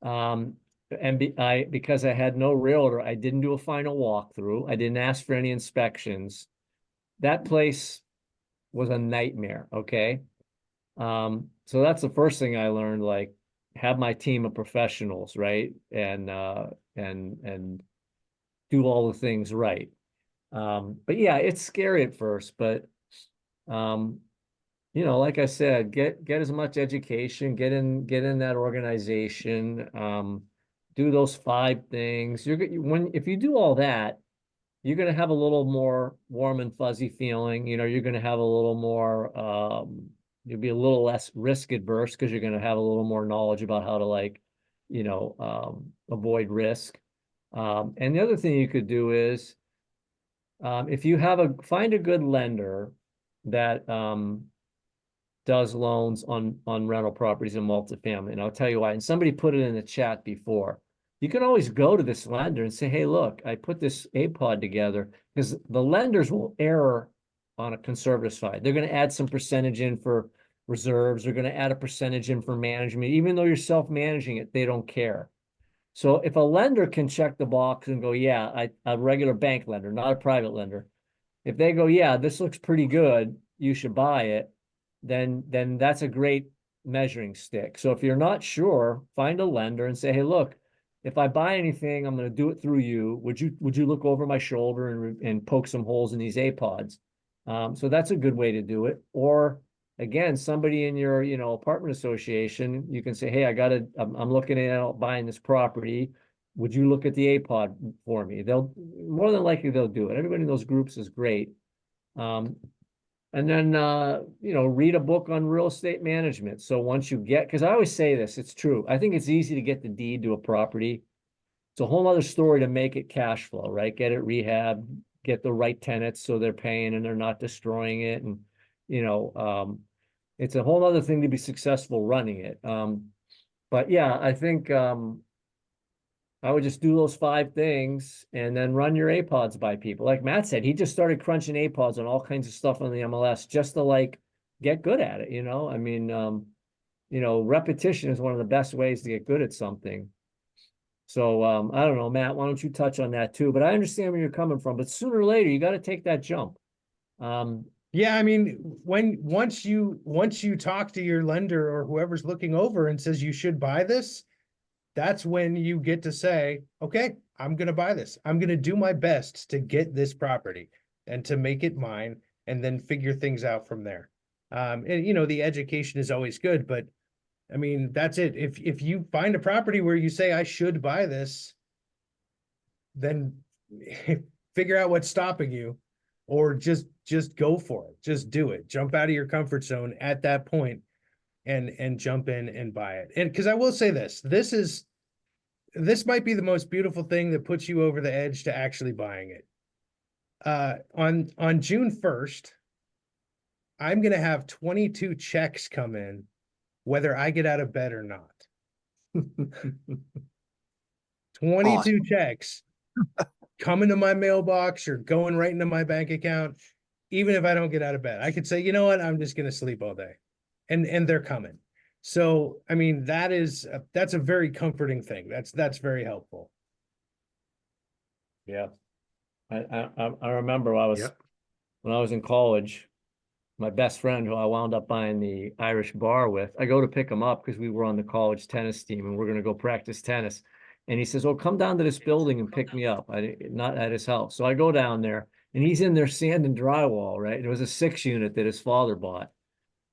Because I had no realtor, I didn't do a final walkthrough. I didn't ask for any inspections. That place was a nightmare. Okay. So that's the first thing I learned, like have my team of professionals, right? And do all the things right. But yeah, it's scary at first, but like I said, get as much education, get in that organization, do those 5 things. If you do all that, you're going to have a little more warm and fuzzy feeling. You're going to have a little more, you'll be a little less risk adverse because you're going to have a little more knowledge about how to avoid risk. And the other thing you could do is, if you find a good lender that does loans on rental properties and multifamily. And I'll tell you why. And somebody put it in the chat before. You can always go to this lender and say, hey, look, I put this APOD together, because the lenders will err on a conservative side. They're going to add some percentage in for reserves. They're going to add a percentage in for management. Even though you're self-managing it, they don't care. So if a lender can check the box and go, yeah, a regular bank lender, not a private lender, if they go, yeah, this looks pretty good, you should buy it, then that's a great measuring stick. So if you're not sure, find a lender and say, hey, look, if I buy anything, I'm going to do it through you. Would you look over my shoulder and poke some holes in these APODs? So that's a good way to do it. Or again, somebody in your apartment association, you can say, hey, I'm looking at buying this property. Would you look at the APOD for me? They'll more than likely they'll do it. Everybody in those groups is great. And then, read a book on real estate management. So once you because I always say this, it's true. I think it's easy to get the deed to a property. It's a whole other story to make it cash flow, right? Get it rehab, get the right tenants so they're paying and they're not destroying it. And, it's a whole other thing to be successful running it. But yeah, I think I would just do those 5 things and then run your APODs by people. Like Matt said, he just started crunching APODs on all kinds of stuff on the MLS just to like get good at it, you know? I mean, you know, repetition is one of the best ways to get good at something. So I don't know, Matt, why don't you touch on that too? But I understand where you're coming from, but sooner or later you got to take that jump. Yeah, I mean, once you talk to your lender or whoever's looking over and says you should buy this, that's when you get to say, okay, I'm going to buy this. I'm going to do my best to get this property and to make it mine, and then figure things out from there. And you know, the education is always good, but I mean, that's it. If you find a property where you say I should buy this, then figure out what's stopping you, or just go for it. Just do it. Jump out of your comfort zone at that point and jump in and buy it. And because I will say this might be the most beautiful thing that puts you over the edge to actually buying it. On June 1st, I'm going to have 22 checks come in, whether I get out of bed or not. 22 checks coming to my mailbox or going right into my bank account, even if I don't get out of bed. I could say, you know what, I'm just going to sleep all day. And they're coming. So, I mean, that's a very comforting thing. That's very helpful. Yeah. I remember when I was in college, my best friend who I wound up buying the Irish bar with, I go to pick him up because we were on the college tennis team and we're going to go practice tennis. And he says, "Oh, come down to this building and pick me up." Not at his house. So I go down there and he's in there sanding drywall, right? It was a 6-unit that his father bought.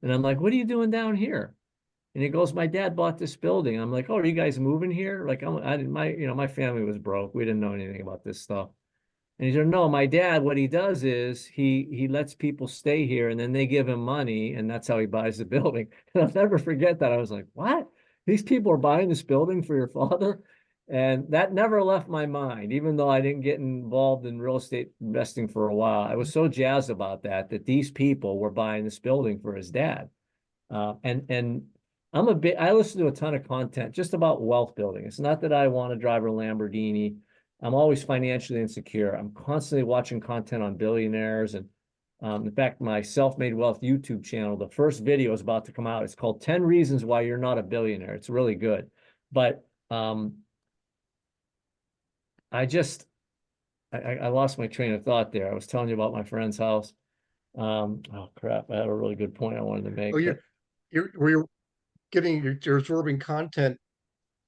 And I'm like, "What are you doing down here?" And he goes, "My dad bought this building." I'm like, "Oh, are you guys moving here?" Like, my family was broke. We didn't know anything about this stuff. And he said, "No, my dad, what he does is he lets people stay here and then they give him money and that's how he buys the building." And I'll never forget that. I was like, "What? These people are buying this building for your father?" And that never left my mind, even though I didn't get involved in real estate investing for a while. I was so jazzed about that these people were buying this building for his dad. And I listen to a ton of content just about wealth building. It's not that I want to drive a Lamborghini. I'm always financially insecure. I'm constantly watching content on billionaires. And in fact, my Self-Made Wealth YouTube channel, the first video is about to come out. It's called 10 Reasons Why You're Not a Billionaire. It's really good. But I lost my train of thought there. I was telling you about my friend's house. Oh crap! I had a really good point I wanted to make. Oh, you're absorbing content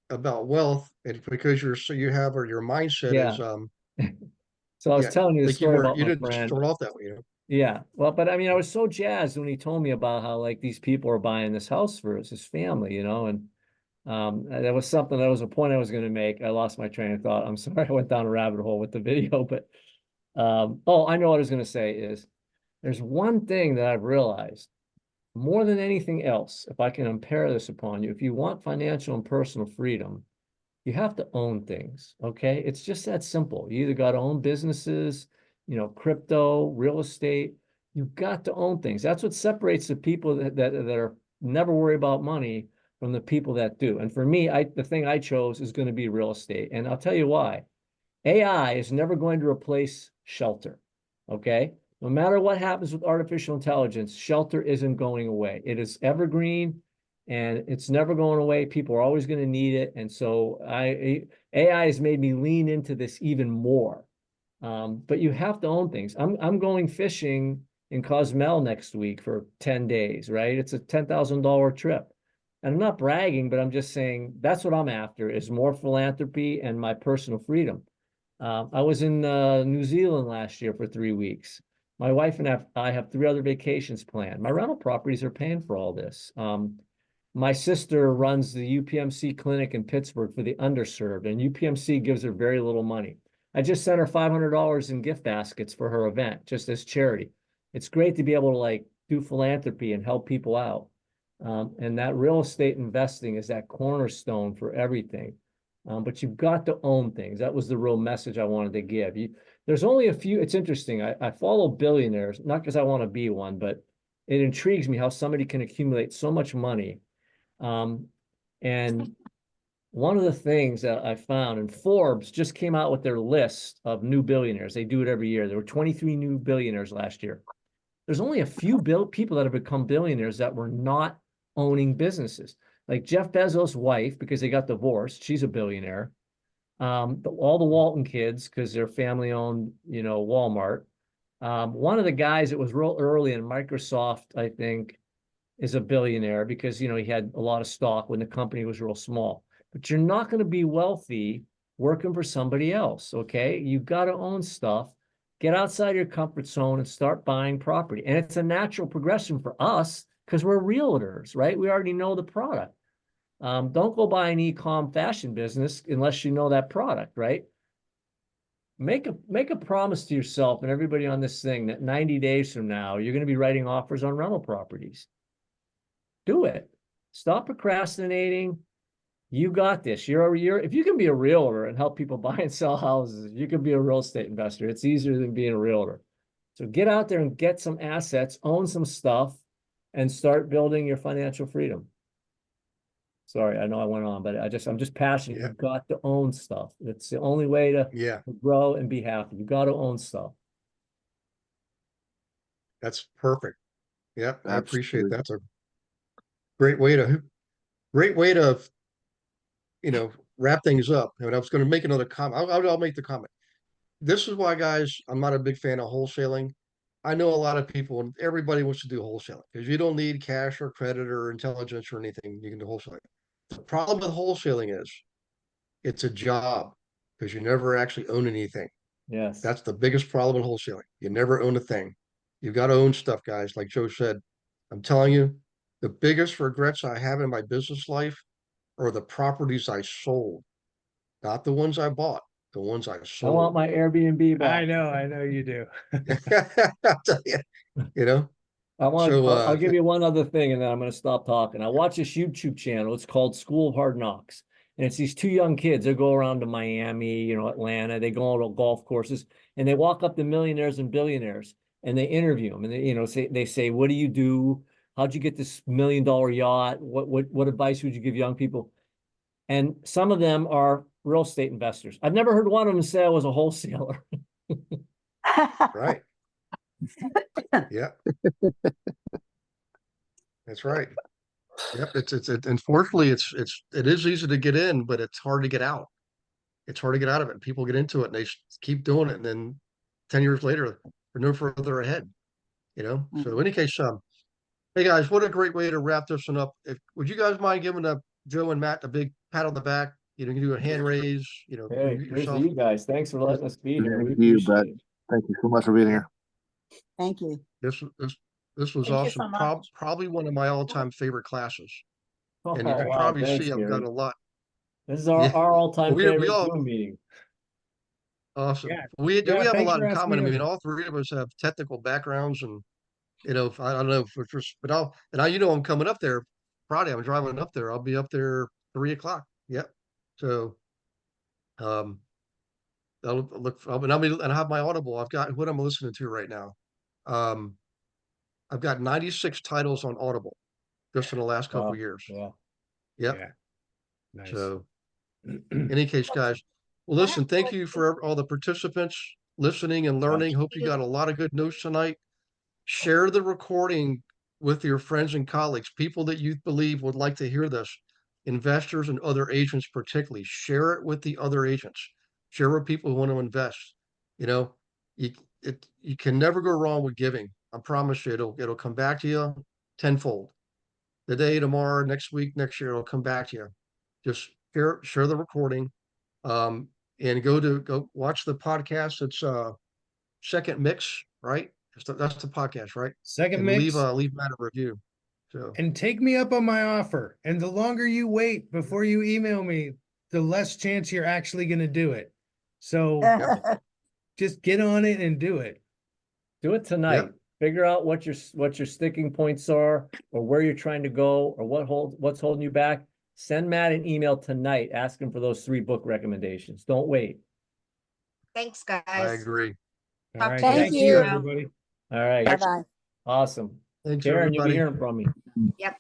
about wealth, and because your mindset is So I was telling you the story about you my didn't friend. start off that way, you know? Yeah, well, but I mean, I was so jazzed when he told me about how like these people are buying this house for his family, you know, and that was something that was a point I was going to make. I lost my train of thought. I'm sorry, I went down a rabbit hole with the video, but oh, I know what I was going to say is there's one thing that I've realized more than anything else, if I can impare this upon you, if you want financial and personal freedom, you have to own things, okay? It's just that simple. You either got to own businesses, you know, crypto, real estate. You've got to own things. That's what separates the people that are never worry about money from the people that do. And for me, the thing I chose is going to be real estate. And I'll tell you why. AI is never going to replace shelter, okay? No matter what happens with artificial intelligence, shelter isn't going away. It is evergreen and it's never going away. People are always going to need it. And so AI has made me lean into this even more. But you have to own things. I'm going fishing in Cozumel next week for 10 days, right? It's a $10,000 trip. And I'm not bragging, but I'm just saying that's what I'm after is more philanthropy and my personal freedom. I was in New Zealand last year for 3 weeks. My wife and I have 3 other vacations planned. My rental properties are paying for all this. My sister runs the UPMC clinic in Pittsburgh for the underserved, and UPMC gives her very little money. I just sent her $500 in gift baskets for her event, just as charity. It's great to be able to like do philanthropy and help people out. And that real estate investing is that cornerstone for everything. But you've got to own things. That was the real message I wanted to give you. There's only a few. It's interesting. I follow billionaires, not because I want to be one, but it intrigues me how somebody can accumulate so much money. And one of the things that I found, and Forbes just came out with their list of new billionaires. They do it every year. There were 23 new billionaires last year. There's only a few people that have become billionaires that were not owning businesses. Like Jeff Bezos' wife, because they got divorced, she's a billionaire. All the Walton kids, because they're family owned, Walmart. One of the guys that was real early in Microsoft, I think, is a billionaire because, he had a lot of stock when the company was real small. But you're not going to be wealthy working for somebody else, okay? You got to own stuff. Get outside your comfort zone and start buying property. And it's a natural progression for us because we're realtors, right? We already know the product. Don't go buy an e-com fashion business unless you know that product, right? Make a promise to yourself and everybody on this thing that 90 days from now, you're going to be writing offers on rental properties. Do it. Stop procrastinating. You got this. If you can be a realtor and help people buy and sell houses, you can be a real estate investor. It's easier than being a realtor. So get out there and get some assets, own some stuff, and start building your financial freedom. Sorry, I know I went on, but I'm just passionate. You've got to own stuff. It's the only way to grow and be happy. You got to own stuff. That's perfect. Yeah, I appreciate that. That's a great way to wrap things up. And I was going to make another comment. I'll make the comment. This is why, guys, I'm not a big fan of wholesaling. I know a lot of people, and everybody wants to do wholesaling because you don't need cash or credit or intelligence or anything. You can do wholesaling. The problem with wholesaling is it's a job because you never actually own anything. Yes. That's the biggest problem in wholesaling. You never own a thing. You've got to own stuff, guys. Like Joe said, I'm telling you, the biggest regrets I have in my business life are the properties I sold, not the ones I bought, the ones I sold. I want my Airbnb back. I know you do. I'll tell you, I'll give you one other thing and then I'm going to stop talking. I watch this YouTube channel. It's called School of Hard Knocks. And it's these two young kids. They go around to Miami, Atlanta. They go on golf courses and they walk up to millionaires and billionaires and they interview them. And they say, what do you do? How'd you get this $1 million yacht? What advice would you give young people? And some of them are real estate investors. I've never heard one of them say I was a wholesaler. Right. Yeah. That's right. Yep. It's unfortunately it is easy to get in, but it's hard to get out. It's hard to get out of it. People get into it and they keep doing it. And then 10 years later, they're no further ahead, So in any case, hey guys, what a great way to wrap this one up. Would you guys mind giving Joe and Matt a big pat on the back? You can do a hand raise, Hey, here's to you guys. Thanks for letting us be here. Thank you, Brett. Thank you so much for being here. Thank you. This was awesome. Probably one of my all-time favorite classes. And you can probably see I've got a lot. This is our all-time favorite Zoom meeting. Awesome. We have a lot in common. I mean, all three of us have technical backgrounds and I don't know but I'm coming up there Friday. I'm driving up there. I'll be up there 3:00. Yep. So I'll have my Audible. I've got what I'm listening to right now. I've got 96 titles on Audible just in the last couple of years. Yeah. Yep. Yeah. Nice. So in any case, guys, well, listen, thank you for all the participants listening and learning. Hope you got a lot of good notes tonight. Share the recording with your friends and colleagues, people that you believe would like to hear this, investors and other agents particularly. Share it with the other agents. Share with people who want to invest. You can never go wrong with giving. I promise you, it'll come back to you tenfold. Today, tomorrow, next week, next year, it'll come back to you. Just share the recording, and go watch the podcast. It's Second Mix, right? That's the podcast, right? Second and Mix. Leave Matt a review. So and take me up on my offer. And the longer you wait before you email me, the less chance you're actually going to do it. So just get on it and do it. Do it tonight. Yep. Figure out what your sticking points are, or where you're trying to go, or what's holding you back. Send Matt an email tonight asking for those 3 book recommendations. Don't wait. Thanks, guys. I agree. All right. Thank Thank you. you, everybody. All right. Bye-bye. Awesome. Thanks, Karen, you'll be everybody. hearing from me. Yep.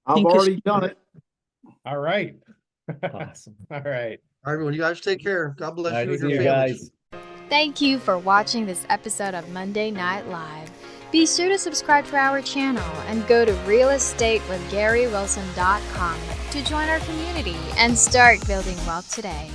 I've already done it. All right. Awesome. All right. All right, everyone, you guys take care. God bless All you right, and see your you families. guys. Thank you for watching this episode of Monday Night Live. Be sure to subscribe to our channel and go to realestatewithgarywilson.com to join our community and start building wealth today.